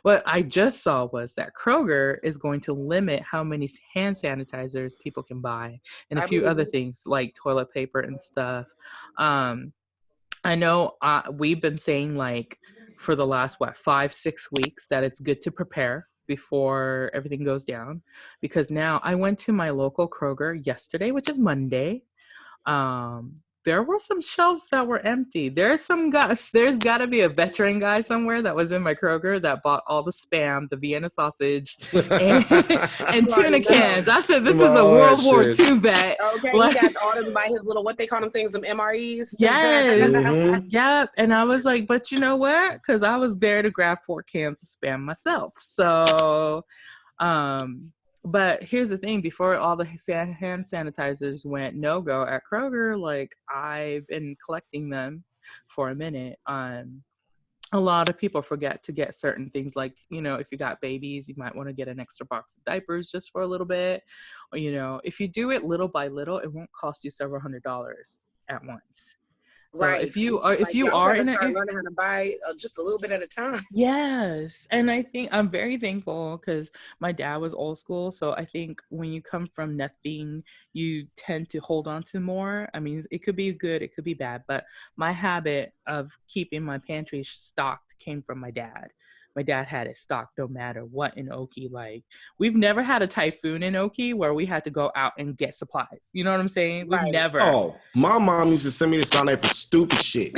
B: what I just saw was that Kroger is going to limit how many hand sanitizers people can buy and a few other things like toilet paper and stuff. I know we've been saying like for the last, 5-6 weeks that it's good to prepare before everything goes down, because now I went to my local Kroger yesterday, which is Monday. There were some shelves that were empty. There's got to be a veteran guy somewhere that was in my Kroger that bought all the Spam, the Vienna sausage, and tuna cans. I said, this is a World War II vet.
C: Okay, like, he got all them by his little, what they call them things, some MREs.
B: Yes. Yep. And I was like, but you know what? Because I was there to grab 4 cans of Spam myself. So, but here's the thing, before all the hand sanitizers went no-go at Kroger, like I've been collecting them for a minute. a lot of people forget to get certain things, like, you know, if you got babies, you might want to get an extra box of diapers just for a little bit. Or, you know, if you do it little by little, it won't cost you several $100s at once. So
C: Right.
B: if you are, if
C: Like,
B: you
C: y'all
B: are
C: better
B: in a,
C: start learning how to buy just a little bit at a time.
B: yes, and I think I'm very thankful because my dad was old school. So I think when you come from nothing, you tend to hold on to more. I mean, it could be good, it could be bad, but my habit of keeping my pantry stocked came from my dad. My dad had it stocked no matter what in Oki. Like, we've never had a typhoon in Oki where we had to go out and get supplies. You know what I'm saying? We've
C: Right.
B: never.
A: Oh, my mom used to send me to Sane for stupid shit.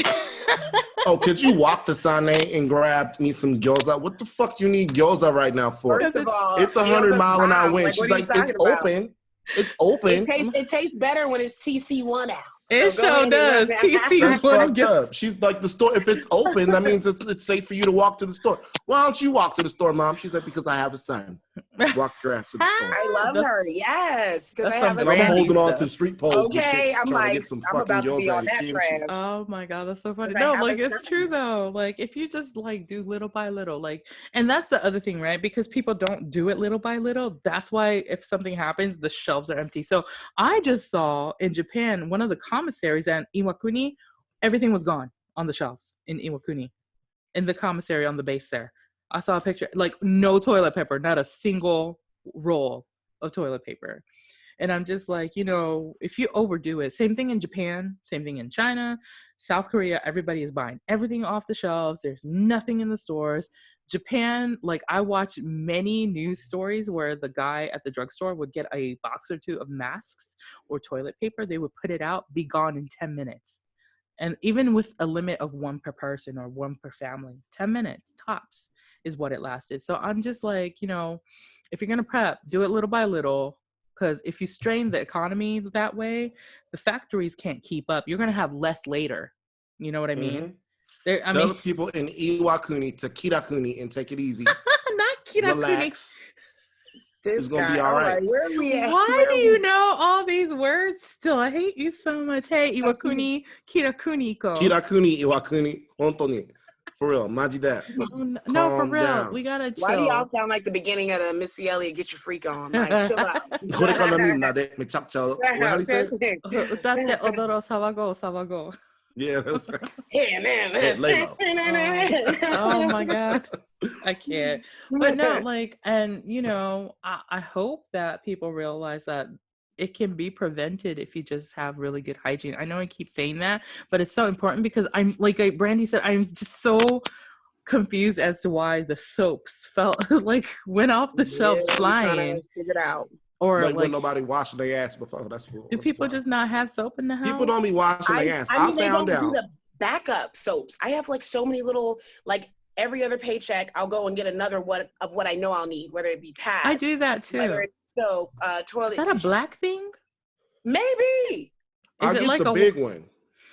A: Oh, could you walk to Sane and grab me some gyoza? What the fuck do you need gyoza right now for?
C: First of all,
A: It's 100 mile an hour
C: bomb.
A: wind.
C: Like,
A: She's
C: what are you
A: like, it's
C: talking about?
A: open. It's open.
C: It tastes better when it's TC1 out.
B: It
C: So go
B: sure
C: ahead
B: does.
C: and
B: TC
A: That's
B: one
A: fucked
B: gets.
A: up. She's like, the store, if it's open, that means it's safe for you to walk to the store. Why don't you walk to the store, Mom? She's like, because I have a son. Walk your ass to the store.
C: I love her. Yes, because I have a
A: And I'm
B: Brandy
A: holding on
B: stuff.
A: to street poles and
C: Okay,
A: shit,
C: I'm
A: trying to
C: like,
A: get some
C: I'm
A: fucking
C: about to be
A: gyoza
C: on
A: and
C: that
A: kimchi.
C: trash.
B: Oh my God, that's so funny.
C: Because I
B: No,
C: have
B: like,
C: a
B: it's
C: son.
B: true though. Like, if you just like do little by little, like, and that's the other thing, right? Because people don't do it little by little. That's why if something happens, the shelves are empty. So I just saw in Japan, one of the commissaries at Iwakuni, everything was gone on the shelves in Iwakuni, in the commissary on the base there. I saw a picture, like, no toilet paper, not a single roll of toilet paper. And I'm just like, you know, if you overdo it, same thing in Japan, same thing in China, South Korea, everybody is buying everything off the shelves. There's nothing in the stores. Japan, like, I watch many news stories where the guy at the drugstore would get a box or two of masks or toilet paper. They would put it out, be gone in 10 minutes. And even with a limit of one per person or one per family, 10 minutes tops is what it lasted. So I'm just like, you know, if you're going to prep, do it little by little. Because if you strain the economy that way, the factories can't keep up. You're going to have less later. You know what I mean?
A: Tell the people in Iwakuni to Kirakuni and take it easy.
B: Not Kirakuni.
A: Relax.
C: This
A: It's going to
C: guy,
A: be all right.
C: where are we at?
B: Why do you know all these words still? I hate you so much. Hey, Iwakuni, Kirakuniko.
A: Kirakuni, Iwakuni, hontoni. For real, maji that.
B: No, for
A: Calm
B: real.
A: down.
B: We gotta chill.
C: Why do y'all sound like the beginning of the Missy Elliott "Get Your Freak On"? Like, chill out.
A: これからみんなでめちゃくちゃ how do you say it?
B: 歌って踊ろう、騒ごう、騒ごう。
A: Yeah, that's right.
C: Yeah, man.
A: Hey, lay low.
B: Oh my God. I can't. But no, like, and you know, I hope that people realize that it can be prevented if you just have really good hygiene. I know I keep saying that, but it's so important because I'm like Brandy said, I'm just so confused as to why the soaps felt like went off the shelves flying.
C: Trying to figure it out.
B: Or
A: like when
B: like,
A: nobody washing their ass before. That's what.
B: do people just not have soap in the house?
A: People don't be washing their ass.
C: I mean, they
A: found
C: don't do
A: out.
C: the backup soaps. I have like so many little, like every other paycheck, I'll go and get another one of what I know I'll need, whether it be pads.
B: I do that too.
C: Whether it's soap, toilet.
B: Is that a black thing?
C: Maybe.
A: I get
B: like
A: the big one.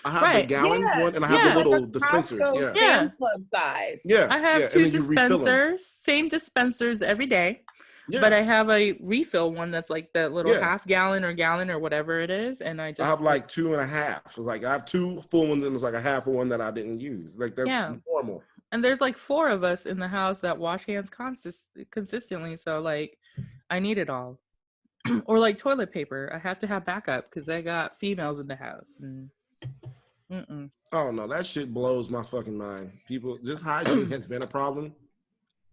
A: I have the gallon one, and I have the little dispensers.
C: Costco Sam's Club size.
A: Yeah.
B: I have 2 dispensers, same dispensers every day. Yeah. But I have a refill one that's like the little half gallon or whatever it is, and I
A: have like 2.5. So like I have 2 full ones, and it's like a half of one that I didn't use. Like that's normal.
B: And there's like 4 of us in the house that wash hands consistently, so like I need it all. Or like toilet paper, I have to have backup because I got females in the house.
A: Oh no, that shit blows my fucking mind. People, just hygiene has been a problem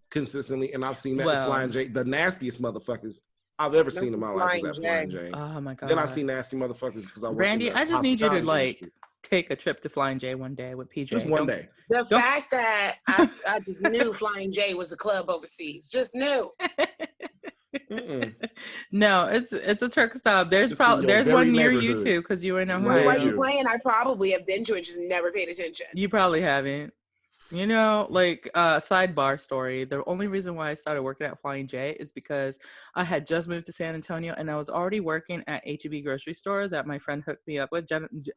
A: consistently, and I've seen that with Flying J. The nastiest motherfuckers I've ever seen in my life was at Flying J.
B: Oh my God.
A: Then I see nasty motherfuckers because I work
B: Brandy,
A: in the
B: I just need you to like
A: industry.
B: take a trip to Flying J one day with PJ.
A: Just one day.
C: The fact that I just knew Flying J was a club overseas. Just knew.
B: No, it's a truck stop. There's one near you too, because you know who I am.
C: Why you playing? I probably have been to it, just never paid attention.
B: You probably haven't. You know, like sidebar story. The only reason why I started working at Flying J is because I had just moved to San Antonio and I was already working at H-E-B grocery store that my friend hooked me up with.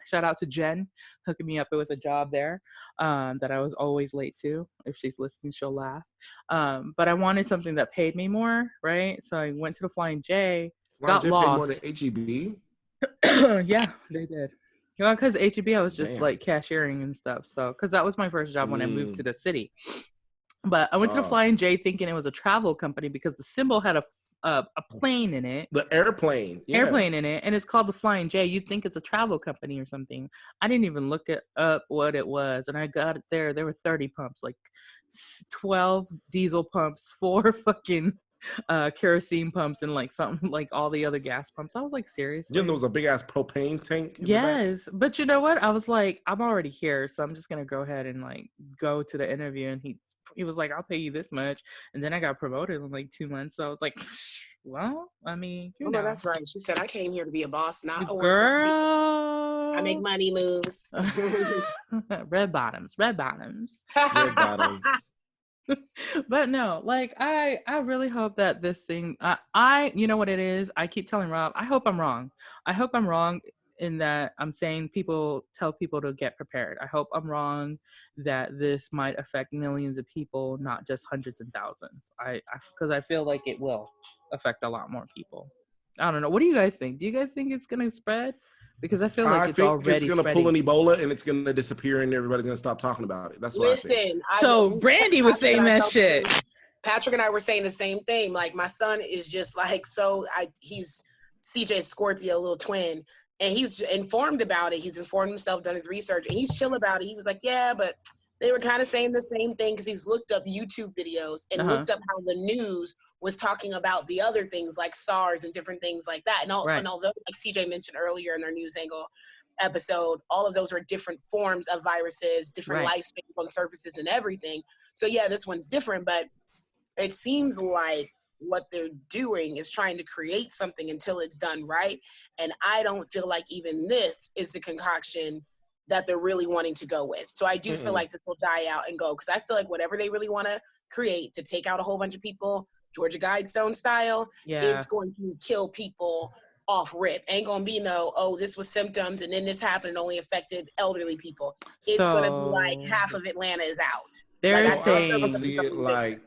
B: Shout out to Jen, hooking me up with a job there that I was always late to. If she's listening, she'll laugh. But I wanted something that paid me more, right? So I went to the Flying J, got lost.
A: Paid more than H-E-B?
B: Yeah, they did. know, because HEB, I was just
A: Damn.
B: like cashiering and stuff. So, because that was my first job when I moved to the city. But I went to the Flying J thinking it was a travel company because the symbol had a plane in it.
A: The airplane. Yeah.
B: Airplane in it. And it's called the Flying J. You'd think it's a travel company or something. I didn't even look it up what it was. And I got it there. There were 30 pumps, like 12 diesel pumps, 4 fucking kerosene pumps, and like something like all the other gas pumps. I was like, seriously?
A: Yeah, there was a big ass propane tank.
B: Yes, but you know what? I was like, I'm already here, so I'm just gonna go ahead and like go to the interview. And he was like, I'll pay you this much, and then I got promoted in like 2 months. So I was like, well, I mean, you know,
C: that's right. She said, I came here to be a boss, not a worker.
B: girl.
C: I make money moves.
B: Red bottoms.
A: Red bottoms.
B: But no, like I really hope that this thing, I you know what it is, I keep telling Rob, I hope I'm wrong in that I'm saying tell people to get prepared. I hope I'm wrong that this might affect millions of people, not just hundreds and thousands. Because I feel like it will affect a lot more people. I don't know, what do you guys think? Do you guys think it's gonna spread? Because I feel like it's already
A: going to pull an Ebola and it's going to disappear and everybody's going to stop talking about it. That's what I think.
B: So Randy was saying that shit.
C: Patrick and I were saying the same thing. Like, my son is just like, he's CJ's Scorpio, little twin, and he's informed about it. He's informed himself, done his research, and he's chill about it. He was like, yeah, but they were kind of saying the same thing because he's looked up YouTube videos and looked up how the news was talking about the other things like SARS and different things like that. And, and although, like CJ mentioned earlier in their NewsAngl episode, all of those are different forms of viruses, different lifespans on surfaces and everything. So yeah, this one's different, but it seems like what they're doing is trying to create something until it's done right. And I don't feel like even this is the concoction that they're really wanting to go with. So I do feel like this will die out and go, because I feel like whatever they really want to create to take out a whole bunch of people, Georgia Guidestone style, it's going to kill people off rip. Ain't gonna be no, oh, this was symptoms and then this happened and only affected elderly people. It's gonna be like half of Atlanta is out.
B: They're
A: saying, see it like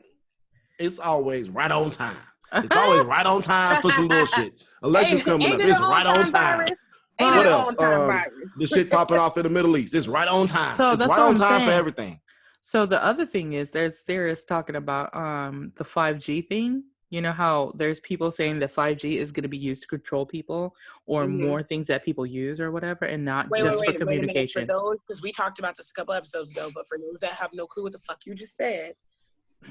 A: it's always right on time. It's always right on time for some bullshit. Elections coming up. It's right on time. What else? The shit popping off in the Middle East. It's right on time.
B: So
A: it's right on time for everything.
B: So the other thing is there's theorists talking about the 5G thing. You know how there's people saying that 5G is going to be used to control people or more things that people use or whatever, and not just for communication.
C: For those, because we talked about this a couple episodes ago, but for those that have no clue what the fuck you just said,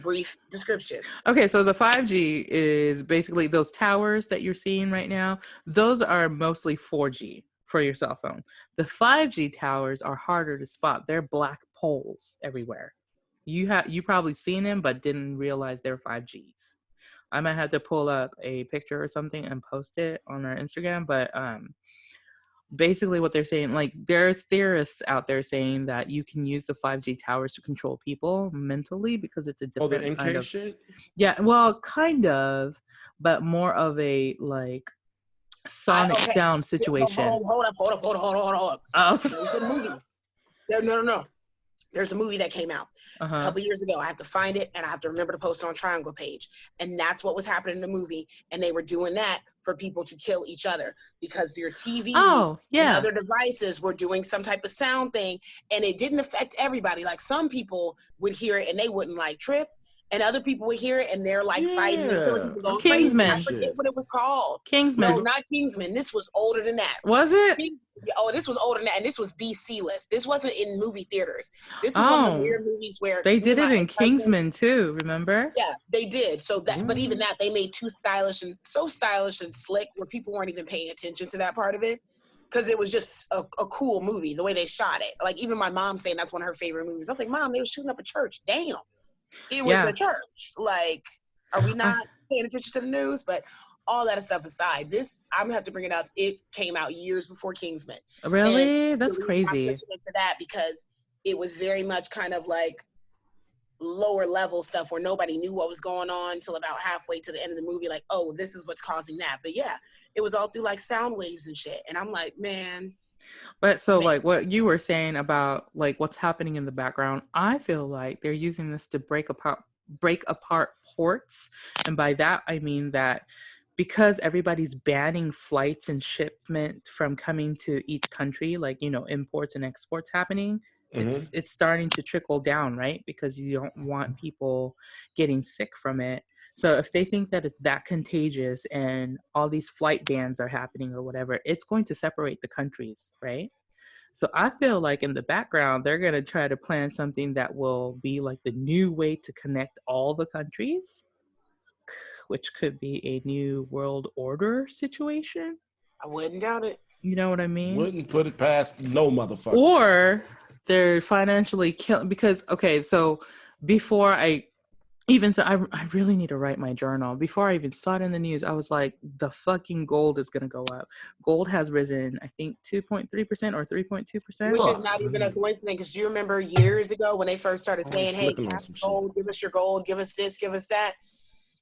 C: brief description.
B: Okay, so the 5G is basically those towers that you're seeing right now. Those are mostly 4G for your cell phone. The 5G towers are harder to spot. They're black poles everywhere. You probably seen them but didn't realize they're 5Gs. I might have to pull up a picture or something and post it on our Instagram, but basically what they're saying, like there's theorists out there saying that you can use the 5G towers to control people mentally because it's a different
A: kind of shit?
B: Yeah, well, kind of, but more of a like sonic sound situation.
C: Hold up. Oh. No. There's a movie that came out a couple years ago. I have to find it and I have to remember to post it on Triangle page. And that's what was happening in the movie. And they were doing that for people to kill each other because your TV and other devices were doing some type of sound thing. And it didn't affect everybody. Like some people would hear it and they wouldn't like trip. And other people would hear it and they're like fighting and killing people going
B: Kingsman.
C: crazy. I forget what it was called.
B: Kingsman.
C: No, not Kingsman. This was older than that.
B: Was it?
C: This was older than that. And this was BC list. This wasn't in movie theaters. This was one of the weird movies where
B: they did it in Kingsman too, remember?
C: Yeah, they did. So that, but even that, they made so stylish and slick where people weren't even paying attention to that part of it. Because it was just a cool movie, the way they shot it. Like even my mom saying that's one of her favorite movies. I was like, Mom, they were shooting up a church. Damn. It was the church. Like, are we not paying attention to the news? But all that stuff aside, this, I'm gonna have to bring it up. It came out years before Kingsman.
B: Really? And that's crazy.
C: I'm listening to that because it was very much kind of like lower level stuff where nobody knew what was going on until about halfway to the end of the movie. Like, oh, this is what's causing that. But yeah, it was all through like sound waves and shit. And I'm like, man.
B: But so like what you were saying about like what's happening in the background, I feel like they're using this to break apart ports. And by that, I mean that because everybody's banning flights and shipment from coming to each country, like, you know, imports and exports happening, it's starting to trickle down, right? Because you don't want people getting sick from it. So if they think that it's that contagious and all these flight bans are happening or whatever, it's going to separate the countries, right? So I feel like in the background, they're going to try to plan something that will be like the new way to connect all the countries, which could be a new world order situation.
C: I wouldn't doubt it.
B: You know what I mean?
A: Wouldn't put it past no motherfucker.
B: Or they're financially killing, because, okay, so before I even so, I really need to write my journal. Before I even saw it in the news, I was like, the fucking gold is going to go up. Gold has risen, I think, 2.3% or 3.2%.
C: Which is not even a coincidence, because do you remember years ago when they first started saying, hey, gold, give us your gold, give us this, give us that?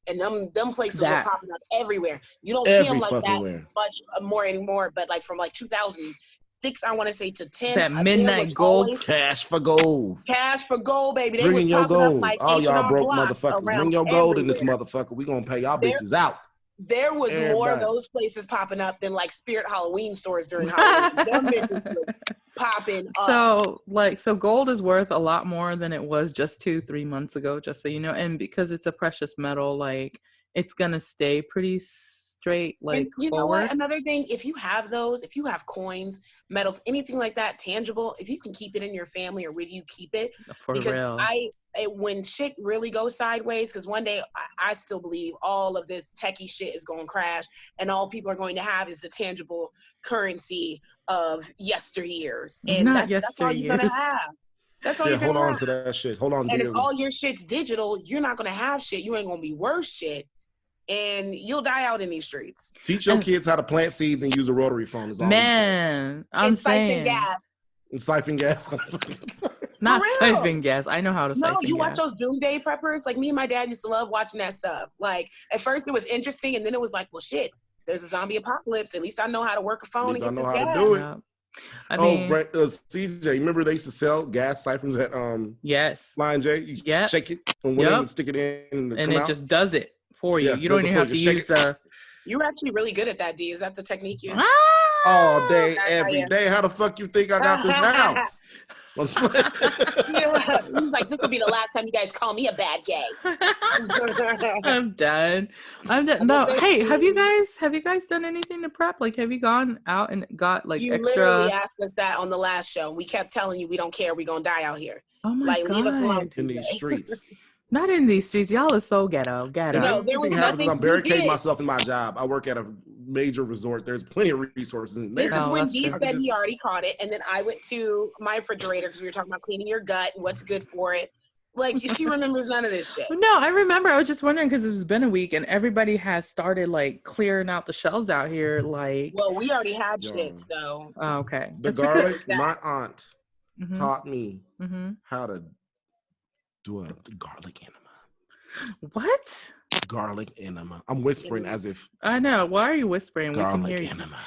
C: And them places were popping up everywhere. You don't see them like that much more anymore, but like from like 2006, I want to say, to 10.
B: That midnight gold.
A: Cash for gold.
C: Cash for gold, baby. They
A: Bring
C: was
A: your
C: popping
A: gold.
C: up like
A: all y'all broke
C: motherfuckers.
A: Bring your gold in this motherfucker. We gonna pay y'all bitches out.
C: There was more of those places popping up than like Spirit Halloween stores during Halloween. Them bitches was popping up.
B: So gold is worth a lot more than it was just 2-3 months ago, just so you know. And because it's a precious metal, like, it's gonna stay pretty straight, like,
C: and you
B: forward.
C: know what? Another thing, if you have those, if you have coins, metals, anything like that, tangible, if you can keep it in your family or with you, keep it.
B: For real.
C: When shit really goes sideways, because one day I still believe all of this techie shit is going to crash, and all people are going to have is the tangible currency of yesteryears. And that's all you're going to have. That's all you're going to have.
A: Hold on to that shit. Hold on.
C: And if all your shit's digital, you're not going to have shit. You ain't going to be worth shit. And you'll die out in these streets.
A: Teach your kids how to plant seeds and use a rotary phone. Is all
B: I'm saying.
C: Siphon gas.
B: Not siphon gas. I know how to siphon gas.
C: No, you watch those doomsday preppers? Like, me and my dad used to love watching that stuff. Like, at first it was interesting, and then it was like, well, shit, there's a zombie apocalypse. At least I know how to work a phone and get this gas. I know how to do it.
B: Yeah. I mean,
A: CJ, remember they used to sell gas siphons at
B: yes,
A: Flying J? You shake it and and stick it in, and
B: it just does it for you. You don't even have to use the.
C: You're actually really good at that, D. Is that the technique you?
A: All day, every day. How the fuck you think I got this house?
C: He's like, this will be the last time you guys call me a bad gay.
B: I'm done. No, hey, have you guys done anything to prep? Like, have you gone out and got like
C: you
B: extra?
C: You literally asked us that on the last show. We kept telling you we don't care. We're gonna die out here.
B: Oh my God.
C: Leave us alone
A: in these streets.
B: Not in these streets. Y'all are so ghetto.
C: No, there was nothing.
A: I'm barricading myself in my job. I work at a major resort. There's plenty of resources in there.
C: This is when D said he already caught it, and then I went to my refrigerator because we were talking about cleaning your gut and what's good for it. Like, she remembers none of this shit.
B: No, I remember. I was just wondering because it's been a week and everybody has started like clearing out the shelves out here. Like,
C: well, we already had shit, so.
B: Oh, okay.
A: The garlic. My aunt taught me how to do a garlic enema.
B: What?
A: Garlic enema. I'm whispering as if.
B: I know. Why are you whispering?
A: Garlic
B: we can hear
A: enema.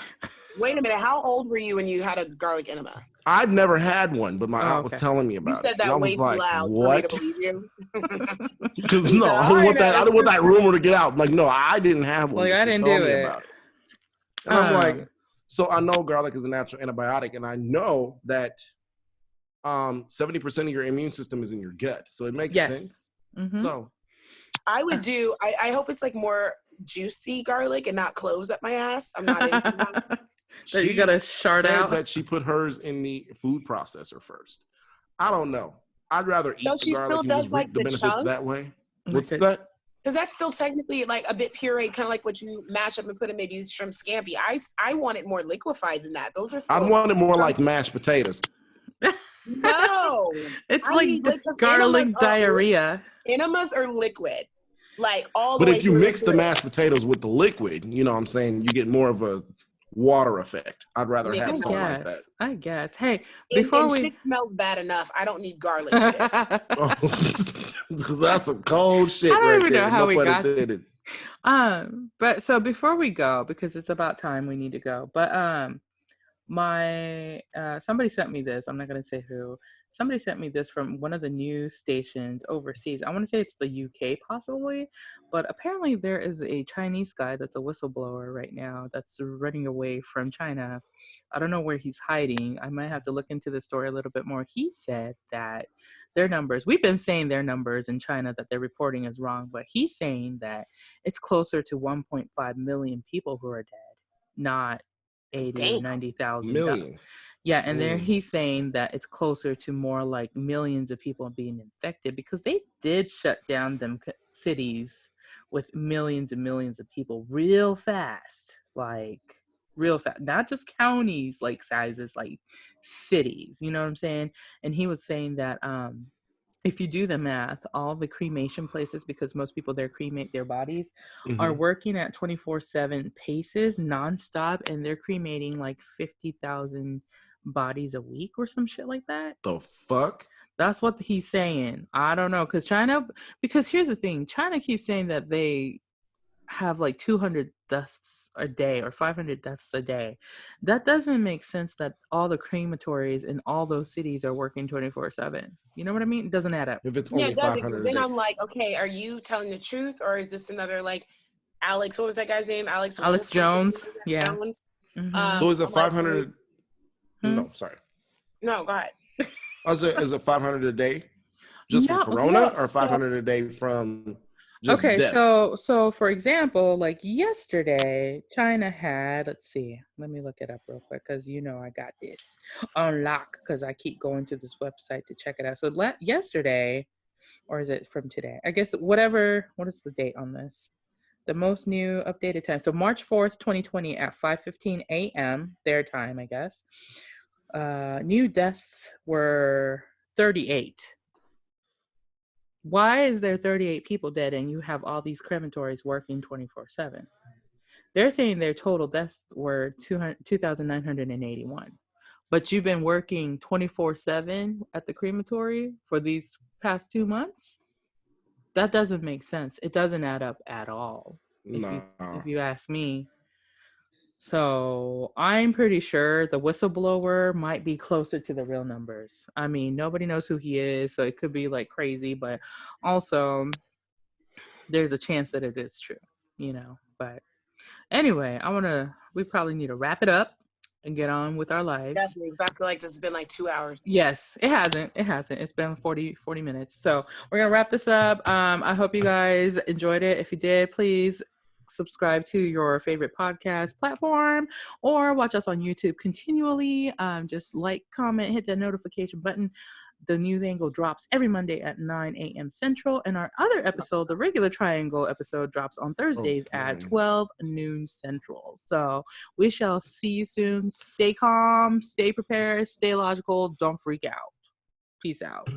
C: Wait a minute. How old were you when you had a garlic enema?
A: I'd never had one, but my aunt was telling me about it.
C: You said that way too loud for me to believe you.
A: Because I didn't want that rumor to get out. I'm like, no, I didn't have one.
B: Like, I didn't do it. About it.
A: And I'm like, so I know garlic is a natural antibiotic, and I know that 70% of your immune system is in your gut, so it makes sense. So
C: I would do. I hope it's like more juicy garlic and not cloves up my ass. I'm not into that.
B: That you gotta shard out.
A: That she put hers in the food processor first. I don't know. I'd rather eat the garlic and just reap the benefits that way. What's that?
C: Because that's still technically like a bit pureed, kind of like what you mash up and put in maybe shrimp scampi. I want it more liquefied than that. Those are.
A: I want it more like mashed potatoes.
C: No,
B: it's like garlic diarrhea.
C: Enemas are liquid, like all.
A: But if you mix the mashed potatoes with the liquid, you know what I'm saying, you get more of a water effect. I'd rather have something like that.
B: I guess. Hey,
C: before shit smells bad enough, I don't need garlic shit.
A: That's some cold shit.
B: I don't even
A: there.
B: know how we got it. But so before we go, because it's about time we need to go. But Somebody sent me this. I'm not going to say who. Somebody sent me this from one of the news stations overseas. I want to say it's the UK possibly, but apparently there is a Chinese guy that's a whistleblower right now that's running away from China. I don't know where he's hiding. I might have to look into the story a little bit more. He said that their numbers, we've been saying their numbers in China that they're reporting is wrong, but he's saying that it's closer to 1.5 million people who are dead, not 80 or
C: Damn.
B: 90,000.
A: Million.
B: Yeah, and there he's saying that it's closer to more like millions of people being infected because they did shut down them cities with millions and millions of people real fast, like real fast, not just counties like sizes, like cities, you know what I'm saying? And he was saying that if you do the math, all the cremation places, because most people there cremate their bodies, are working at 24/7 paces nonstop, and they're cremating like 50,000 bodies a week or some shit like that.
A: The fuck?
B: That's what he's saying. I don't know, because here's the thing, China keeps saying that they have like 200 deaths a day or 500 deaths a day. That doesn't make sense that all the crematories in all those cities are working 24/7. You know what I mean? It doesn't add up.
A: If it's
C: Yeah,
A: only
C: it does.
A: 500 a
C: Then
A: day.
C: I'm like, okay, are you telling the truth, or is this another like Alex? What was that guy's name? Alex Wolf
B: Jones. Yeah.
C: Jones.
A: So is it
C: I'm like,
A: 500? No, sorry.
C: No, go ahead.
A: Is it 500 a day just from Corona, or 500 a day from just deaths?
B: So for example, like yesterday, China had, let's see, let me look it up real quick because I got this on lock because I keep going to this website to check it out. So yesterday, or is it from today? I guess what is the date on this? The most new updated time. So March 4th, 2020 at 5:15 a.m. their time, I guess. New deaths were 38. Why is there 38 people dead and you have all these crematories working 24/7? They're saying their total deaths were 2,981. But you've been working 24/7 at the crematory for these past 2 months? That doesn't make sense. It doesn't add up at all, if you ask me. So I'm pretty sure the whistleblower might be closer to the real numbers. I mean, nobody knows who he is, so it could be like crazy, but also there's a chance that it is true, But anyway, we probably need to wrap it up and get on with our lives.
C: Definitely. I feel like this has been like 2 hours.
B: Yes, it hasn't. It's been 40 minutes. So we're going to wrap this up. I hope you guys enjoyed it. If you did, please subscribe to your favorite podcast platform or watch us on YouTube continually. Just like, comment, hit that notification button. The NewsAngl drops every Monday at 9 a.m. Central, and our other episode, the regular Triangle episode, drops on Thursdays at 12 noon Central. So we shall see you soon. Stay calm, stay prepared, stay logical. Don't freak out. Peace out.